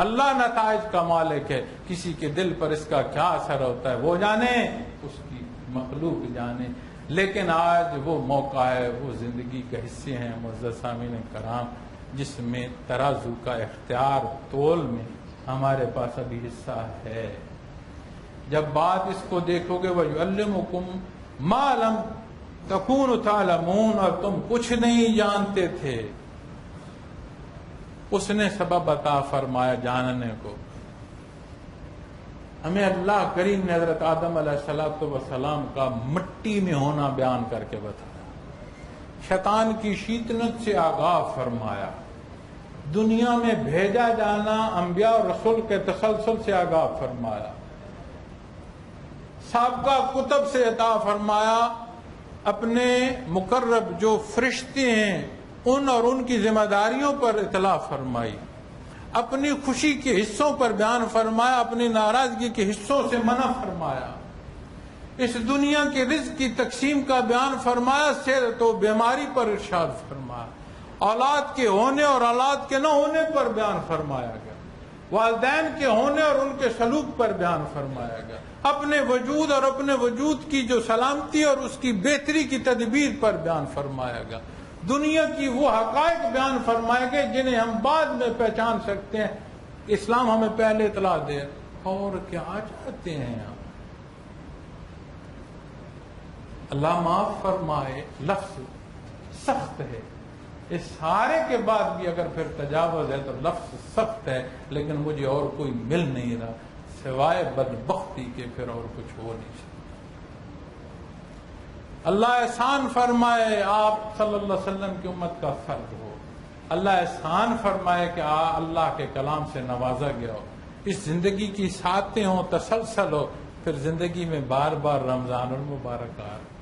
اللہ نتائج کا مالک ہے، کسی کے دل پر اس کا کیا اثر ہوتا ہے وہ جانے، اس کی مخلوق جانے۔ لیکن آج وہ موقع ہے، وہ زندگی کے حصے ہیں معزز سامعین کرام، جس میں ترازو کا اختیار تول میں ہمارے پاس ابھی حصہ ہے۔ جب بات اس کو دیکھو گے وَيُعَلِّمُكُمْ مَا لَمْ تَكُونُوا تَعْلَمُونَ، اور تم کچھ نہیں جانتے تھے، اس نے سبب عطا فرمایا جاننے کو۔ ہمیں اللہ کریم نے حضرت آدم علیہ السلام کا مٹی میں ہونا بیان کر کے بتایا، شیطان کی شیطنت سے آگاہ فرمایا، دنیا میں بھیجا جانا انبیاء اور رسول کے تسلسل سے آگاہ فرمایا، سابقہ کتب سے عطا فرمایا، اپنے مقرب جو فرشتے ہیں ان اور ان کی ذمہ داریوں پر اطلاع فرمائی، اپنی خوشی کے حصوں پر بیان فرمایا، اپنی ناراضگی کے حصوں سے منع فرمایا، اس دنیا کے رزق کی تقسیم کا بیان فرمایا، صحت و بیماری پر ارشاد فرمایا، اولاد کے ہونے اور اولاد کے نہ ہونے پر بیان فرمایا گیا، والدین کے ہونے اور ان کے سلوک پر بیان فرمایا گیا، اپنے وجود اور اپنے وجود کی جو سلامتی اور اس کی بہتری کی تدبیر پر بیان فرمایا گیا، دنیا کی وہ حقائق بیان فرمائے گئے جنہیں ہم بعد میں پہچان سکتے ہیں، اسلام ہمیں پہلے اطلاع دے۔ اور کیا چاہتے ہیں آپ؟ اللہ معاف فرمائے، لفظ سخت ہے، اس سارے کے بعد بھی اگر پھر تجاوز ہے تو لفظ سخت ہے، لیکن مجھے اور کوئی مل نہیں رہا سوائے بدبختی کے، پھر اور کچھ ہو نہیں سکتا۔ اللہ احسان فرمائے آپ صلی اللہ علیہ وسلم کی امت کا فرد ہو، اللہ احسان فرمائے کہ اللہ کے کلام سے نوازا گیا ہو، اس زندگی کی ساتیں ہوں، تسلسل ہو، پھر زندگی میں بار بار رمضان المبارک آ رہا،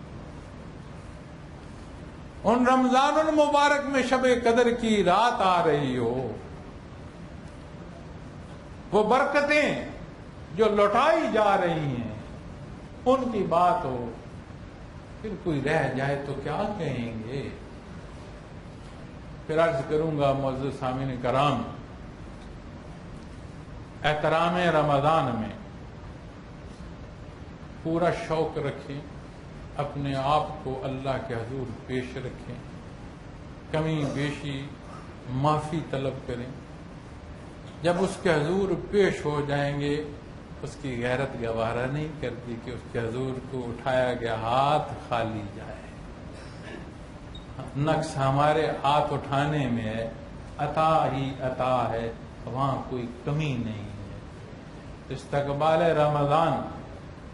ان رمضان المبارک میں شب قدر کی رات آ رہی ہو، وہ برکتیں جو لوٹائی جا رہی ہیں ان کی بات ہو، پھر کوئی رہ جائے تو کیا کہیں گے؟ پھر عرض کروں گا معزز سامعین کرام، احترام رمضان میں پورا شوق رکھیں، اپنے آپ کو اللہ کے حضور پیش رکھیں، کمی بیشی معافی طلب کریں۔ جب اس کے حضور پیش ہو جائیں گے، اس کی غیرت گوارا نہیں کرتی کہ اس کے حضور کو اٹھایا گیا ہاتھ خالی جائے۔ نقص ہمارے ہاتھ اٹھانے میں ہے، عطا ہی عطا ہے، وہاں کوئی کمی نہیں ہے۔ استقبال رمضان،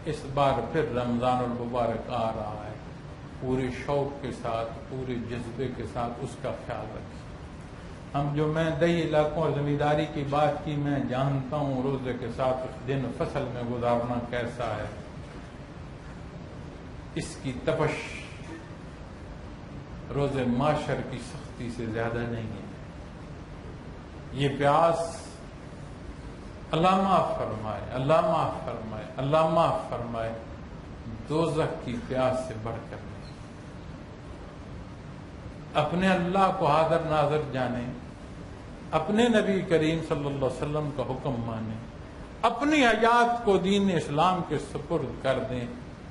اس بار پھر رمضان المبارک آ رہا ہے، پورے شوق کے ساتھ، پورے جذبے کے ساتھ اس کا خیال رکھیں۔ میں دیہی علاقوں اور زمینداری کی بات کی، میں جانتا ہوں روزے کے ساتھ دن فصل میں گزارنا کیسا ہے۔ اس کی تپش روزے معاشر کی سختی سے زیادہ نہیں ہے۔ یہ پیاس اللہ معاف فرمائے، اللہ معاف فرمائے، اللہ معاف فرمائے، دوزخ کی پیاس سے بڑھ کر نہیں۔ اپنے اللہ کو حاضر ناظر جانیں، اپنے نبی کریم صلی اللہ علیہ وسلم کا حکم مانیں، اپنی حیات کو دین اسلام کے سپرد کر دیں۔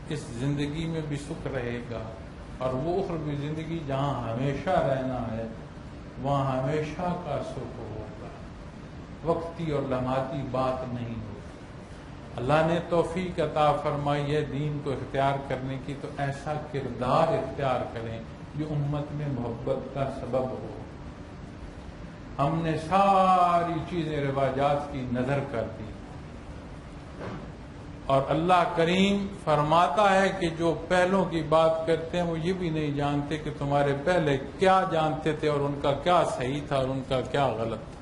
اس زندگی میں بھی سکھ رہے گا، اور وہ اخروی زندگی جہاں ہمیشہ رہنا ہے وہاں ہمیشہ کا سکھ ہوگا، وقتی اور لمحاتی بات نہیں ہوگی۔ اللہ نے توفیق عطا فرمائی ہے دین کو اختیار کرنے کی، تو ایسا کردار اختیار کریں جو امت میں محبت کا سبب ہو۔ ہم نے ساری چیزیں رواجات کی نظر کر دی، اور اللہ کریم فرماتا ہے کہ جو پہلوں کی بات کرتے ہیں وہ یہ بھی نہیں جانتے کہ تمہارے پہلے کیا جانتے تھے اور ان کا کیا صحیح تھا اور ان کا کیا غلط تھا۔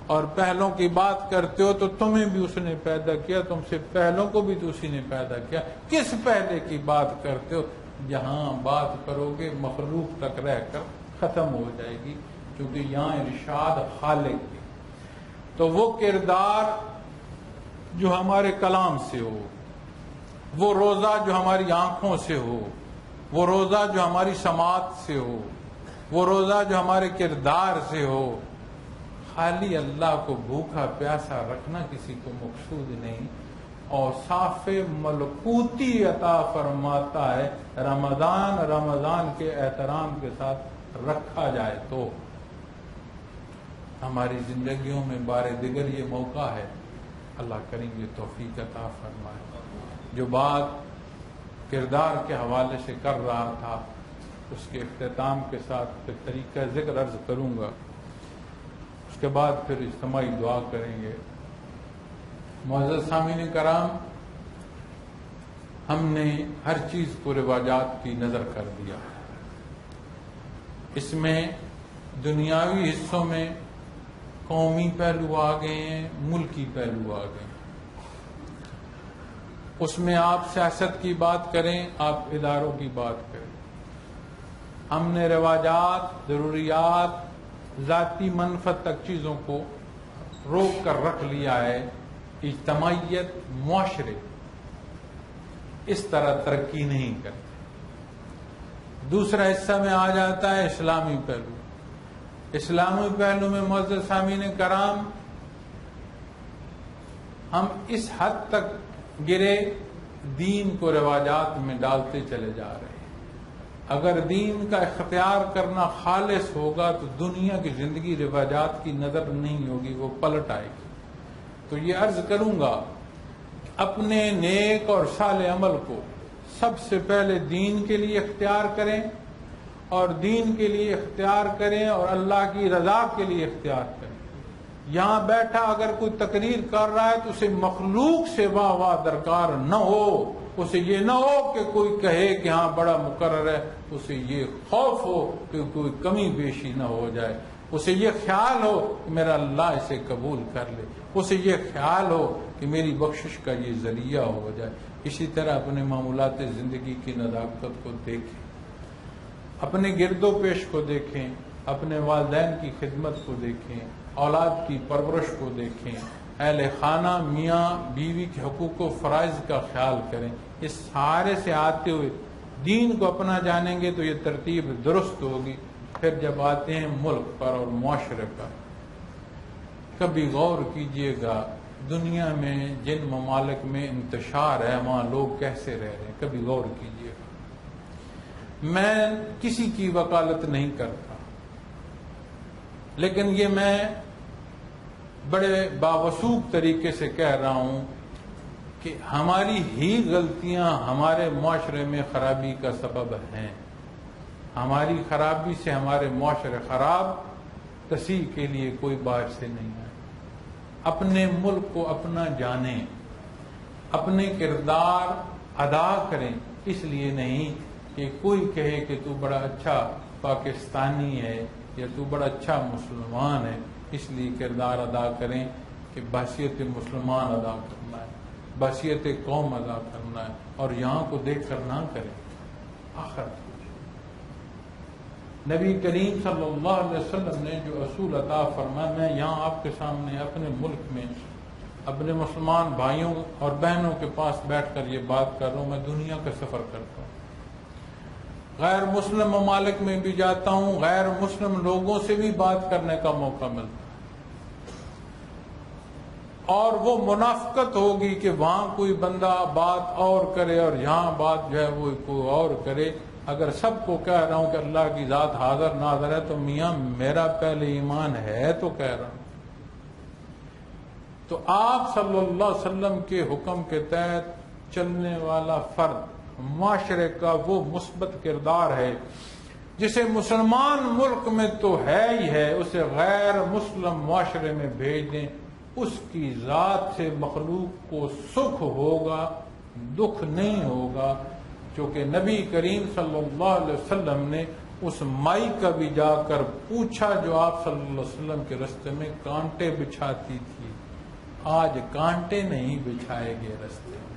اور پہلوں کی بات کرتے ہو تو تمہیں بھی اس نے پیدا کیا، تم سے پہلوں کو بھی تو اسی نے پیدا کیا۔ کس پہلے کی بات کرتے ہو؟ جہاں بات کرو گے مخلوق تک رہ کر ختم ہو جائے گی، کیونکہ یہاں ارشاد خالق کی۔ تو وہ کردار جو ہمارے کلام سے ہو، وہ روزہ جو ہماری آنکھوں سے ہو، وہ روزہ جو ہماری سماعت سے ہو، وہ روزہ جو ہمارے کردار سے ہو، خالی اللہ کو بھوکا پیاسا رکھنا کسی کو مقصود نہیں، اور صاف ملکوتی عطا فرماتا ہے رمضان کے احترام کے ساتھ رکھا جائے تو ہماری زندگیوں میں بار دیگر یہ موقع ہے۔ اللہ کریم یہ توفیق عطا فرمائے۔ جو بات کردار کے حوالے سے کر رہا تھا اس کے اختتام کے ساتھ پھر طریقہ ذکر عرض کروں گا، اس کے بعد پھر اجتماعی دعا کریں گے۔ معزز سامعین کرام، ہم نے ہر چیز کو رواجات کی نظر کر دیا۔ اس میں دنیاوی حصوں میں قومی پہلو آ گئے ہیں، ملکی پہلو آ گئے ہیں۔ اس میں آپ سیاست کی بات کریں، آپ اداروں کی بات کریں۔ ہم نے رواجات، ضروریات، ذاتی منفعت تک چیزوں کو روک کر رکھ لیا ہے۔ اجتماعیت، معاشرے اس طرح ترقی نہیں کرتے۔ دوسرا حصہ میں آ جاتا ہے اسلامی پہلو۔ اسلامی پہلو میں معزز سامعین کرام، ہم اس حد تک گرے دین کو رواجات میں ڈالتے چلے جا رہے ہیں۔ اگر دین کا اختیار کرنا خالص ہوگا تو دنیا کی زندگی رواجات کی نظر نہیں ہوگی، وہ پلٹ آئے گی۔ تو یہ عرض کروں گا، اپنے نیک اور صالح عمل کو سب سے پہلے دین کے لیے اختیار کریں، اور دین کے لیے اختیار کریں اور اللہ کی رضا کے لیے اختیار کریں۔ یہاں بیٹھا اگر کوئی تقریر کر رہا ہے تو اسے مخلوق سے واہ واہ درکار نہ ہو، اسے یہ نہ ہو کہ کوئی کہے کہ ہاں بڑا مقرر ہے، اسے یہ خوف ہو کہ کوئی کمی بیشی نہ ہو جائے، اسے یہ خیال ہو کہ میرا اللہ اسے قبول کر لے، اسے یہ خیال ہو کہ میری بخشش کا یہ ذریعہ ہو جائے۔ اسی طرح اپنے معمولات زندگی کی نزاکت کو دیکھیں، اپنے گرد و پیش کو دیکھیں، اپنے والدین کی خدمت کو دیکھیں، اولاد کی پرورش کو دیکھیں، اہل خانہ میاں بیوی کے حقوق و فرائض کا خیال کریں۔ اس سارے سے آتے ہوئے دین کو اپنا جانیں گے تو یہ ترتیب درست ہوگی۔ پھر جب آتے ہیں ملک پر اور معاشرے پر، کبھی غور کیجئے گا دنیا میں جن ممالک میں انتشار ہے وہاں لوگ کیسے رہ رہے ہیں، کبھی غور کیجیے گا۔ میں کسی کی وکالت نہیں کرتا، لیکن یہ میں بڑے باوثوق طریقے سے کہہ رہا ہوں کہ ہماری ہی غلطیاں ہمارے معاشرے میں خرابی کا سبب ہیں۔ ہماری خرابی سے ہمارے معاشرے خراب، تصحیح کے لیے کوئی باہر سے نہیں ہے۔ اپنے ملک کو اپنا جانیں، اپنے کردار ادا کریں، اس لیے نہیں کہ کوئی کہے کہ تو بڑا اچھا پاکستانی ہے یا تو بڑا اچھا مسلمان ہے، اس لیے کردار ادا کریں کہ بحیثیت مسلمان ادا کرنا ہے، بحیثیت قوم ادا کرنا ہے، اور یہاں کو دیکھ کر نہ کریں۔ آخر نبی کریم صلی اللہ علیہ وسلم نے جو اصول عطا فرمایا، میں یہاں آپ کے سامنے اپنے ملک میں اپنے مسلمان بھائیوں اور بہنوں کے پاس بیٹھ کر یہ بات کر رہا ہوں۔ میں دنیا کا سفر کرتا ہوں، غیر مسلم ممالک میں بھی جاتا ہوں، غیر مسلم لوگوں سے بھی بات کرنے کا موقع ملتا ہے، اور وہ منافقت ہوگی کہ وہاں کوئی بندہ بات اور کرے اور یہاں بات جو ہے وہ کوئی اور کرے۔ اگر سب کو کہہ رہا ہوں کہ اللہ کی ذات حاضر ناظر ہے تو میاں میرا پہلے ایمان ہے تو کہہ رہا ہوں۔ تو آپ صلی اللہ علیہ وسلم کے حکم کے تحت چلنے والا فرد معاشرے کا وہ مثبت کردار ہے جسے مسلمان ملک میں تو ہے ہی ہے، اسے غیر مسلم معاشرے میں بھیج دیں، اس کی ذات سے مخلوق کو سکھ ہوگا، دکھ نہیں ہوگا۔ چونکہ نبی کریم صلی اللہ علیہ وسلم نے اس مائی کا بھی جا کر پوچھا جو آپ صلی اللہ علیہ وسلم کے رستے میں کانٹے بچھاتی تھی، آج کانٹے نہیں بچھائے گئے رستے میں۔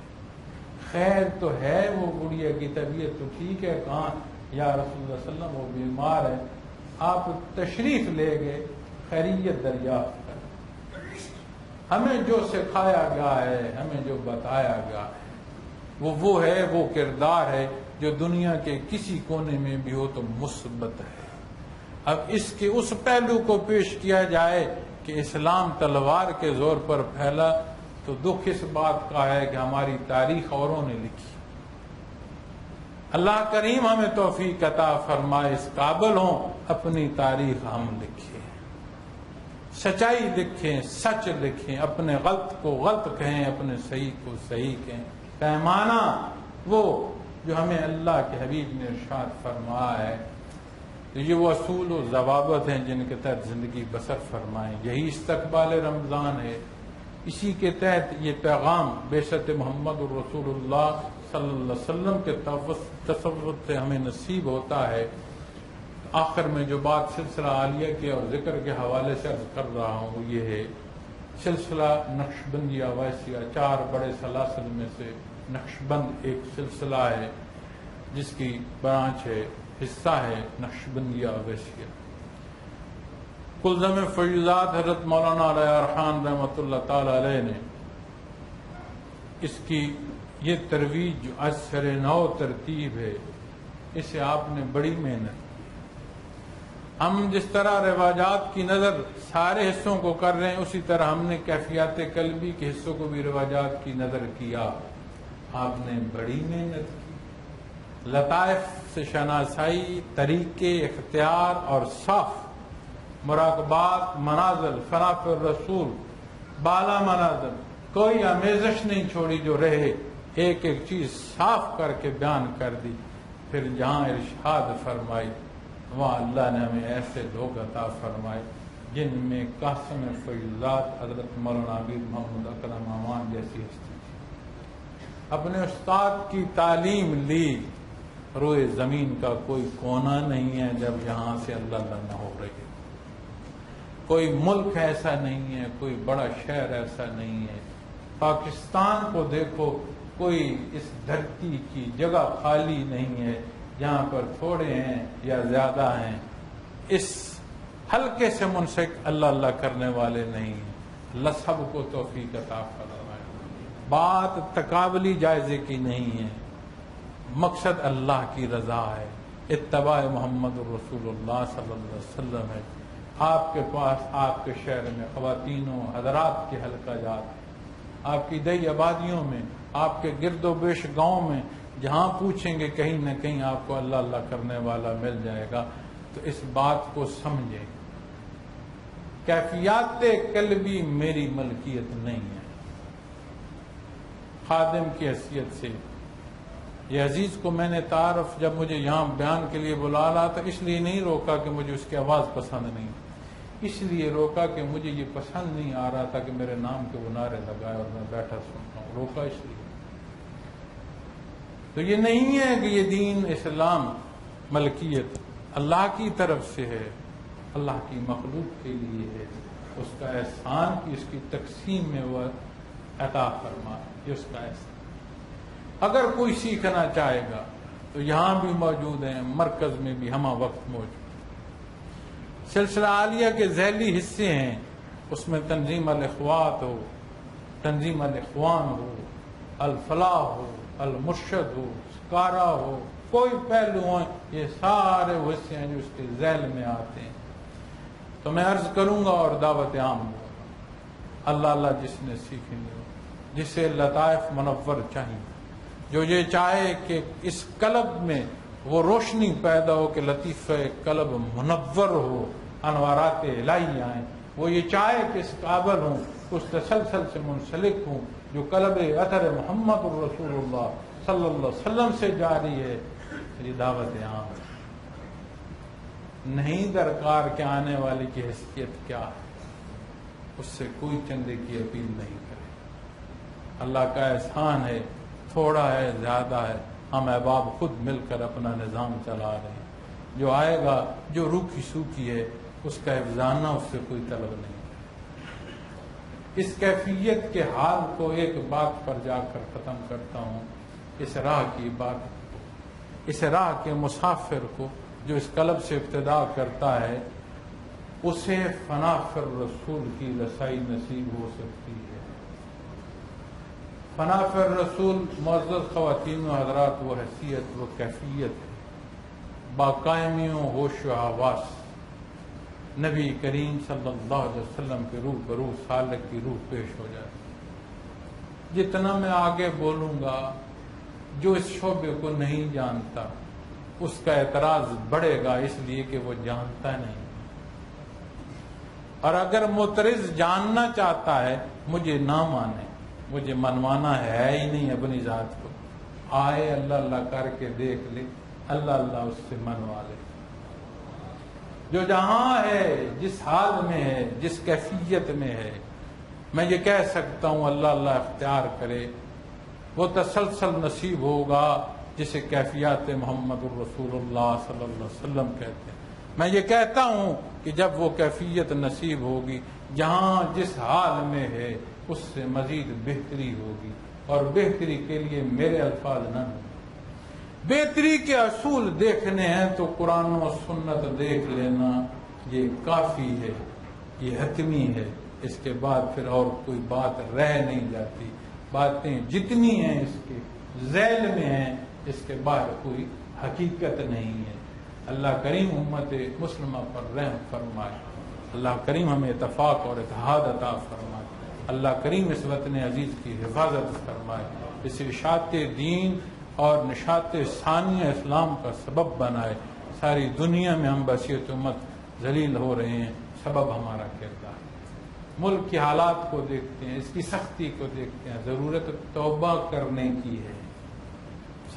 خیر تو ہے، وہ گڑیا کی طبیعت تو ٹھیک ہے، کہاں یا رسول اللہ صلی اللہ علیہ وسلم وہ بیمار ہے، آپ تشریف لے گئے، خیریت دریافت کر۔ ہمیں جو سکھایا گیا ہے، ہمیں جو بتایا گیا ہے، وہ ہے، وہ کردار ہے جو دنیا کے کسی کونے میں بھی ہو تو مثبت ہے۔ اب اس کے اس پہلو کو پیش کیا جائے کہ اسلام تلوار کے زور پر پھیلا تو دکھ اس بات کا ہے کہ ہماری تاریخ اوروں نے لکھی۔ اللہ کریم ہمیں توفیق عطا فرمائے، اس قابل ہوں اپنی تاریخ ہم لکھیں، سچائی لکھیں، سچ لکھیں، اپنے غلط کو غلط کہیں، اپنے صحیح کو صحیح کہیں۔ پیمانہ وہ جو ہمیں اللہ کے حبیب نے ارشاد فرمایا ہے، یہ وہ اصول و ضوابط ہیں جن کے تحت زندگی بسر فرمائیں۔ یہی استقبال رمضان ہے، اسی کے تحت یہ پیغام بعثت محمد الرسول اللہ صلی اللہ علیہ وسلم کے تصور سے ہمیں نصیب ہوتا ہے۔ آخر میں جو بات سلسلہ عالیہ کے اور ذکر کے حوالے سے عرض کر رہا ہوں وہ یہ ہے، سلسلہ نقشبندیہ اویسیہ، 4 بڑے سلاسل میں سے نقشبند ایک سلسلہ ہے جس کی برانچ ہے، حصہ ہے نقشبندیہ اویسیہ۔ کلزم فیوزات حضرت مولانا علیہ ارحان رحمۃ اللہ تعالی علیہ نے اس کی یہ ترویج جو اثر نو ترتیب ہے، اسے آپ نے بڑی محنت کی۔ ہم جس طرح رواجات کی نظر سارے حصوں کو کر رہے ہیں، اسی طرح ہم نے کیفیات قلبی کے حصوں کو بھی رواجات کی نظر کیا۔ آپ نے بڑی محنت کی، لطائف سے شناسائی، طریقے، اختیار اور صاف مراقبات، منازل، فناف الرسول، بالا منازل، کوئی آمیزش نہیں چھوڑی جو رہے، ایک ایک چیز صاف کر کے بیان کر دی۔ پھر جہاں ارشاد فرمائی وہاں اللہ نے ہمیں ایسے لوگ عطا فرمائے جن میں قاسم فیضات حضرت مولانا عبید محمد اکرم امان جیسی ہستی تھی۔ اپنے استاد کی تعلیم لی، روئے زمین کا کوئی کونا نہیں ہے جب یہاں سے اللہ نہ ہو رہی ہے، کوئی ملک ایسا نہیں ہے، کوئی بڑا شہر ایسا نہیں ہے۔ پاکستان کو دیکھو، کوئی اس دھرتی کی جگہ خالی نہیں ہے جہاں پر تھوڑے ہیں یا زیادہ ہیں۔ اس حلقے سے منسلک اللہ اللہ کرنے والے نہیں ہیں۔ اللہ سب کو توفیق عطا فرمائے۔ بات تقابلی جائزے کی نہیں ہے، مقصد اللہ کی رضا ہے، اتباع محمد الرسول اللہ صلی اللہ علیہ وسلم ہے۔ آپ کے پاس، آپ کے شہر میں خواتین و حضرات کے حلقہ جات آپ کی دئی آبادیوں میں، آپ کے گرد و بیش گاؤں میں، جہاں پوچھیں گے کہیں نہ کہیں آپ کو اللہ اللہ کرنے والا مل جائے گا۔ تو اس بات کو سمجھیں، کیفیات قلبی میری ملکیت نہیں ہے۔ خادم کی حیثیت سے یہ عزیز کو میں نے تعارف جب مجھے یہاں بیان کے لیے بلا رہا تھا، اس لیے نہیں روکا کہ مجھے اس کی آواز پسند نہیں، اس لیے روکا کہ مجھے یہ پسند نہیں آ رہا تھا کہ میرے نام کے وہ نعرے لگائے اور میں بیٹھا سنتا ہوں، روکا اس لیے۔ تو یہ نہیں ہے کہ یہ دین اسلام ملکیت اللہ کی طرف سے ہے، اللہ کی مخلوق کے لیے ہے، اس کا احسان کی اس کی تقسیم میں وہ عطا فرما، یہ اس کا احسان۔ اگر کوئی سیکھنا چاہے گا تو یہاں بھی موجود ہیں، مرکز میں بھی ہمہ وقت موجود۔ سلسلہ عالیہ کے ذیلی حصے ہیں، اس میں تنظیم الاخوات ہو، تنظیم الاخوان ہو، الفلاح ہو، المرشد ہو، سکارا ہو، کوئی پہلو ہو، یہ سارے وہ حصے ہیں جو اس کے ذیل میں آتے ہیں۔ تو میں عرض کروں گا اور دعوت عام ہوگا، اللہ اللہ جس نے سیکھیں گے، جسے لطائف منور چاہیے، جو یہ چاہے کہ اس قلب میں وہ روشنی پیدا ہو کہ لطیفہ قلب منور ہو، انوارات الہی آئیں، وہ یہ چاہے کہ اس قابل ہوں، اس تسلسل سے منسلک ہوں جو قلب اثر محمد الرسول اللہ صلی اللہ علیہ وسلم سے جاری ہے۔ یہ دعوت عام ہے، نہیں درکار کہ آنے والے کی حیثیت کیا ہے، اس سے کوئی چندے کی اپیل نہیں کرے۔ اللہ کا احسان ہے، تھوڑا ہے زیادہ ہے، ہم احباب خود مل کر اپنا نظام چلا رہے ہیں، جو آئے گا جو روکھی سوکھی ہے اس کا افزانہ اس سے کوئی طلب نہیں۔ اس کیفیت کے حال کو ایک بات پر جا کر ختم کرتا ہوں، اس راہ کی بات، اس راہ کے مسافر کو جو اس قلب سے ابتدا کرتا ہے اسے فنا فی الرسول کی رسائی نصیب ہو سکتی ہے۔ فنا فی الرسول معزز خواتین و حضرات وہ حیثیت، وہ کیفیت ہے، باقائمیوں ہوش و حواس، نبی کریم صلی اللہ علیہ وسلم کے روح بروح سالک کی روح پیش ہو جائے۔ جتنا میں آگے بولوں گا، جو اس شعبے کو نہیں جانتا اس کا اعتراض بڑھے گا، اس لیے کہ وہ جانتا نہیں، اور اگر معترض جاننا چاہتا ہے مجھے نہ مانے، مجھے منوانا ہے ہی نہیں اپنی ذات کو، آئے اللہ اللہ کر کے دیکھ لے، اللہ اللہ اس سے منوا لے۔ جو جہاں ہے، جس حال میں ہے، جس کیفیت میں ہے، میں یہ کہہ سکتا ہوں اللہ اللہ اختیار کرے، وہ تسلسل نصیب ہوگا جسے کیفیات محمد الرسول اللہ صلی اللہ علیہ وسلم کہتے ہیں۔ میں یہ کہتا ہوں کہ جب وہ کیفیت نصیب ہوگی، جہاں جس حال میں ہے اس سے مزید بہتری ہوگی، اور بہتری کے لیے میرے الفاظ نہ ہوں، بہتری کے اصول دیکھنے ہیں تو قرآن و سنت دیکھ لینا یہ کافی ہے، یہ حتمی ہے، اس کے بعد پھر اور کوئی بات رہ نہیں جاتی، باتیں جتنی ہیں اس کے ذیل میں ہیں، اس کے بعد کوئی حقیقت نہیں ہے۔ اللہ کریم امت مسلمہ پر رحم فرمائے، اللہ کریم ہمیں اتفاق اور اتحاد عطا فرمائے، اللہ کریم اس وطن عزیز کی حفاظت فرمائے، اس اشاعت دین اور نشاط ثانیہ اسلام کا سبب بنائے۔ ساری دنیا میں ہم بحیثیت امت ذلیل ہو رہے ہیں، سبب ہمارا کردار۔ ملک کی حالات کو دیکھتے ہیں، اس کی سختی کو دیکھتے ہیں، ضرورت توبہ کرنے کی ہے،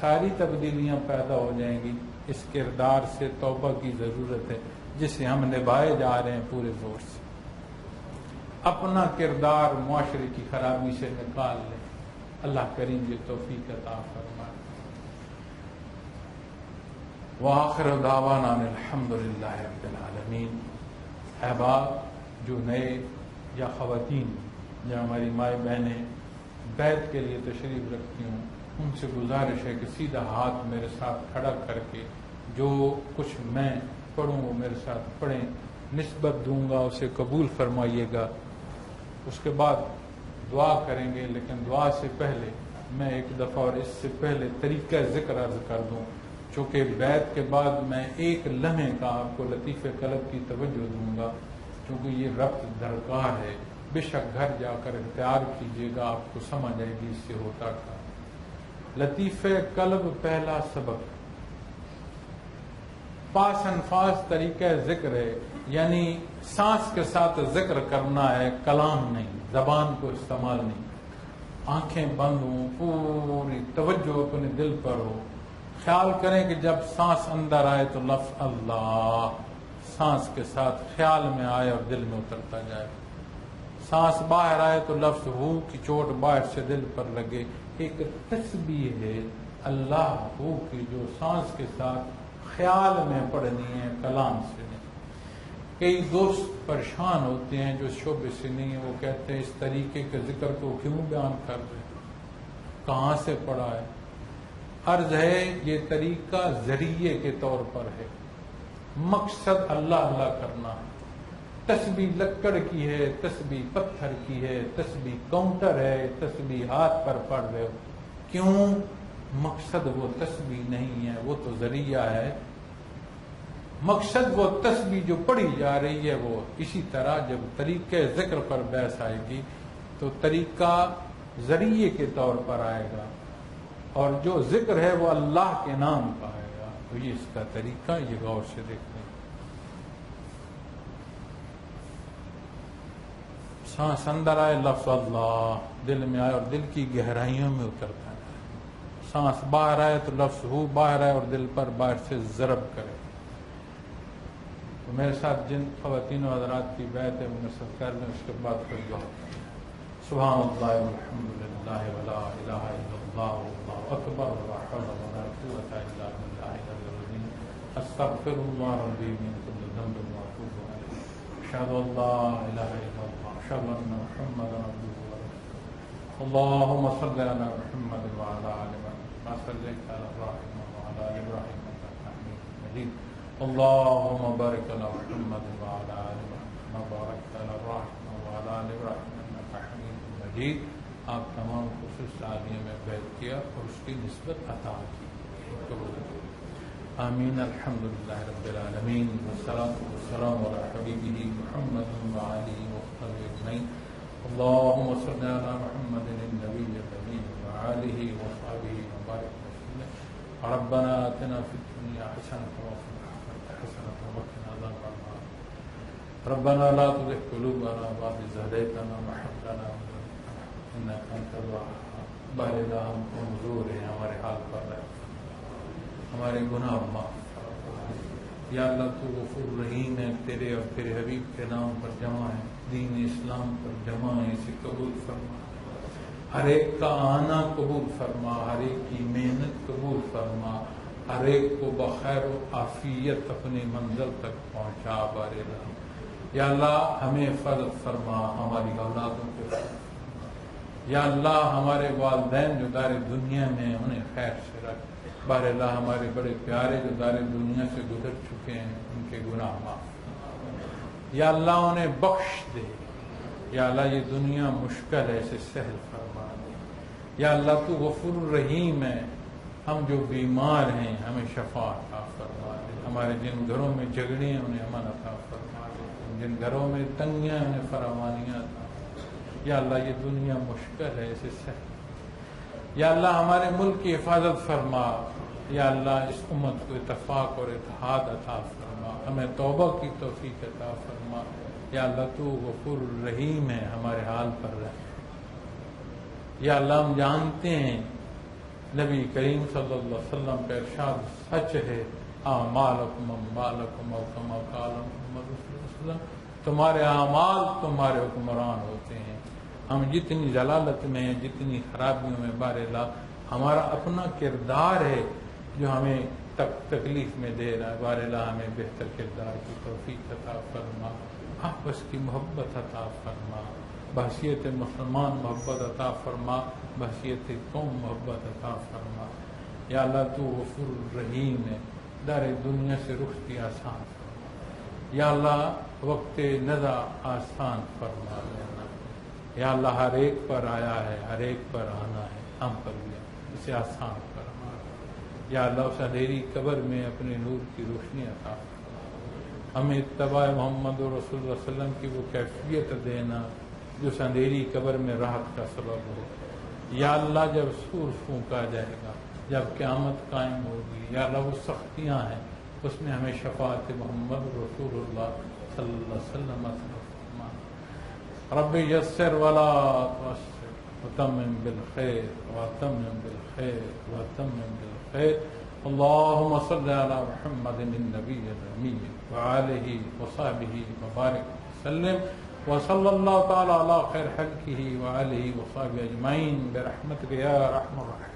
ساری تبدیلیاں پیدا ہو جائیں گی، اس کردار سے توبہ کی ضرورت ہے جسے ہم نبھائے جا رہے ہیں پورے زور سے۔ اپنا کردار معاشرے کی خرابی سے نکال لیں، اللہ کریم یہ توفیق عطا فرمائے۔ وآخر دعوانا الحمدللہ رب العالمین۔ احباب جو نئے یا خواتین یا ہماری مائیں بہنیں بیعت کے لیے تشریف رکھتی ہوں، ان سے گزارش ہے کہ سیدھا ہاتھ میرے ساتھ کھڑا کر کے جو کچھ میں پڑھوں وہ میرے ساتھ پڑھیں، نسبت دوں گا اسے قبول فرمائیے گا، اس کے بعد دعا کریں گے، لیکن دعا سے پہلے میں ایک دفعہ اور اس سے پہلے طریقہ ذکر عرض کر دوں، چونکہ بیعت کے بعد میں ایک لمحے کا آپ کو لطیف قلب کی توجہ دوں گا، چونکہ یہ ربط درکار ہے، بے شک گھر جا کر اختیار کیجیے گا، آپ کو سمجھ آئے گی اس سے ہوتا کیا۔ لطیفہ قلب پہلا سبق، پاس انفاس طریقہ ذکر ہے، یعنی سانس کے ساتھ ذکر کرنا ہے، کلام نہیں، زبان کو استعمال نہیں۔ آنکھیں بند ہوں، پوری توجہ اپنے دل پر ہو، خیال کریں کہ جب سانس اندر آئے تو لفظ اللہ سانس کے ساتھ خیال میں آئے اور دل میں اترتا جائے، سانس باہر آئے تو لفظ ہو کی چوٹ باہر سے دل پر لگے۔ ایک تسبیح ہے اللہ ہو کی جو سانس کے ساتھ خیال میں پڑھنی ہے، کلام سے نہیں۔ کئی دوست پریشان ہوتے ہیں جو شعبے سے نہیں ہیں، وہ کہتے ہیں اس طریقے کے ذکر کو کیوں بیان کر رہے ہیں، کہاں سے پڑھا ہے؟ عرض ہے یہ طریقہ ذریعے کے طور پر ہے، مقصد اللہ اللہ کرنا ہے۔ تسبیح لکڑ کی ہے، تسبیح پتھر کی ہے، تسبیح کاؤنٹر ہے، تسبیح ہاتھ پر پڑھ رہے ہو، کیوں؟ مقصد وہ تسبیح نہیں ہے، وہ تو ذریعہ ہے۔ مقصد وہ تسبیح جو پڑھی جا رہی ہے وہ۔ اسی طرح جب طریقہ ذکر پر بحث آئے گی تو طریقہ ذریعے کے طور پر آئے گا، اور جو ذکر ہے وہ اللہ کے نام کا آئے گا، تو یہ اس کا طریقہ، یہ غور سے دیکھیں۔ سانس اندر آئے لفظ اللہ دل میں آئے اور دل کی گہرائیوں میں اترتا ہے، سانس باہر آئے تو لفظ ہو باہر آئے اور دل پر باہر سے ضرب کرے۔ تو میرے ساتھ جن خواتین و حضرات کی بیعت ہے انہیں سب کر لیں، اس کے بعد پھر دعا کریں۔ سبحان اللہ والحمد للہ ولا الہ الا اللہ واللہ اکبر ولا حول ولا قوۃ الا باللہ العلی العظیم، استغفر اللہ ربی من کل ذنب واتوب الیہ، اشہد ان لا الہ الا اللہ، اشہد ان محمدا عبدہ ورسولہ۔ اللہم صل علی محمد وعلی آل محمد کما صلیت علی ابراہیم وعلی آل ابراہیم انک حمید مجید۔ اللهم بارك على محمد وعلى آل محمد كما باركت على إبراهيم وعلى آل إبراهيم إنك حميد مجيد۔ آپ تمام خصوص عالیہ میں بیعت کیا اور اس کی نسبت عطا کی، آمین۔ الحمدللہ رب العالمین، والصلاة والسلام على حبیبہ محمد وآلہ وصحبہ اجمعین۔ اللهم صل على محمد النبی الأمین وآلہ وصحبہ وبارک وسلم۔ ربنا آتنا في الدنيا حسنة وفي حسنة وقنا عذاب النار۔ ربنا لا تزغ قلوبنا بعد إذ هديتنا وهب لنا من لدنك إنك أنت الوهاب۔ بارے ہم کمزور ہیں، ہمارے حال پر رحم، ہمارے گناہ معاف فرما۔ یا اللہ تو غفور رحیم ہے، تیرے اور تیرے حبیب کے نام پر جمع ہے، دین اسلام پر جمع ہے، اسے قبول فرما۔ ہر ایک کا آنا قبول فرما، ہر ایک کی محنت قبول فرما، ہر ایک کو بخیر و عافیت اپنی منزل تک پہنچا۔ بارے رحم یا اللہ ہمیں حفاظت فرما، ہماری اولادوں کو فرما۔ یا اللہ ہمارے والدین جو دار دنیا میں انہیں خیر سے رکھ۔ بارے اللہ ہمارے بڑے پیارے جو دار دنیا سے گزر چکے ہیں ان کے گناہ معاف۔ یا اللہ انہیں بخش دے۔ یا اللہ یہ دنیا مشکل ہے، اسے سہل فرما دے۔ یا اللہ تو غفور رحیم ہے، ہم جو بیمار ہیں ہمیں شفا عطا فرما دے۔ ہمارے جن گھروں میں جھگڑے ہیں انہیں امن عطا فرما دے، جن گھروں میں تنگیاں ہیں انہیں فراوانیاں عطا۔ یا اللہ یہ دنیا مشکل ہے، اسے سہل۔ یا اللہ ہمارے ملک کی حفاظت فرما۔ یا اللہ اس امت کو اتفاق اور اتحاد عطا فرما، ہمیں توبہ کی توفیق عطا فرما۔ یا اللہ تو غفور رحیم ہے، ہمارے حال پر رہ۔ یا اللہ ہم جانتے ہیں نبی کریم صلی اللہ علیہ وسلم کا ارشاد سچ ہے، اعمالکم اموالکم او کما قال محمد رسول اللہ صلی اللہ علیہ وسلم، تمہارے اعمال تمہارے حکمران ہوتے ہیں۔ ہم جتنی ضلالت میں ہیں، جتنی خرابیوں میں، بار اللہ ہمارا اپنا کردار ہے جو ہمیں تکلیف میں دے رہا ہے۔ بار اللہ ہمیں بہتر کردار کی توفیق عطا فرما، آپس کی محبت عطا فرما، بحیثیت مسلمان محبت عطا فرما، بحیثیت قوم محبت عطا فرما۔ یا اللہ تو غفور رحیم ہے، دار دنیا سے رخصتی آسان فرما۔ یا اللہ وقت نزا آسان فرما لینا۔ یا اللہ ہر ایک پر آیا ہے، ہر ایک پر آنا ہے، ہم پر بھی اسے آسان فرما۔ یا اللہ اس اندھیری قبر میں اپنے نور کی روشنی عطا فرما، ہمیں اتباع محمد رسول اللہ صلی اللہ علیہ وسلم کی وہ کیفیت دینا جو اس اندھیری قبر میں راحت کا سبب ہو۔ یا اللہ جب سور پھونکا جائے گا، جب قیامت قائم ہوگی، یا اللہ وہ سختیاں ہیں، اس میں ہمیں شفاعت محمد رسول اللہ صلی اللہ علیہ وسلم فرما۔ رب یسر ولا تعسر وتمم بالخیر وتمم بالخیر وتمم بالخیر۔ اللهم صل على محمد النبي الأمي وآله وصحبه وبارك وسلم، وصلى الله تعالى على خير خلقه وآله وصحبه أجمعين برحمتك يا أرحم الراحمين۔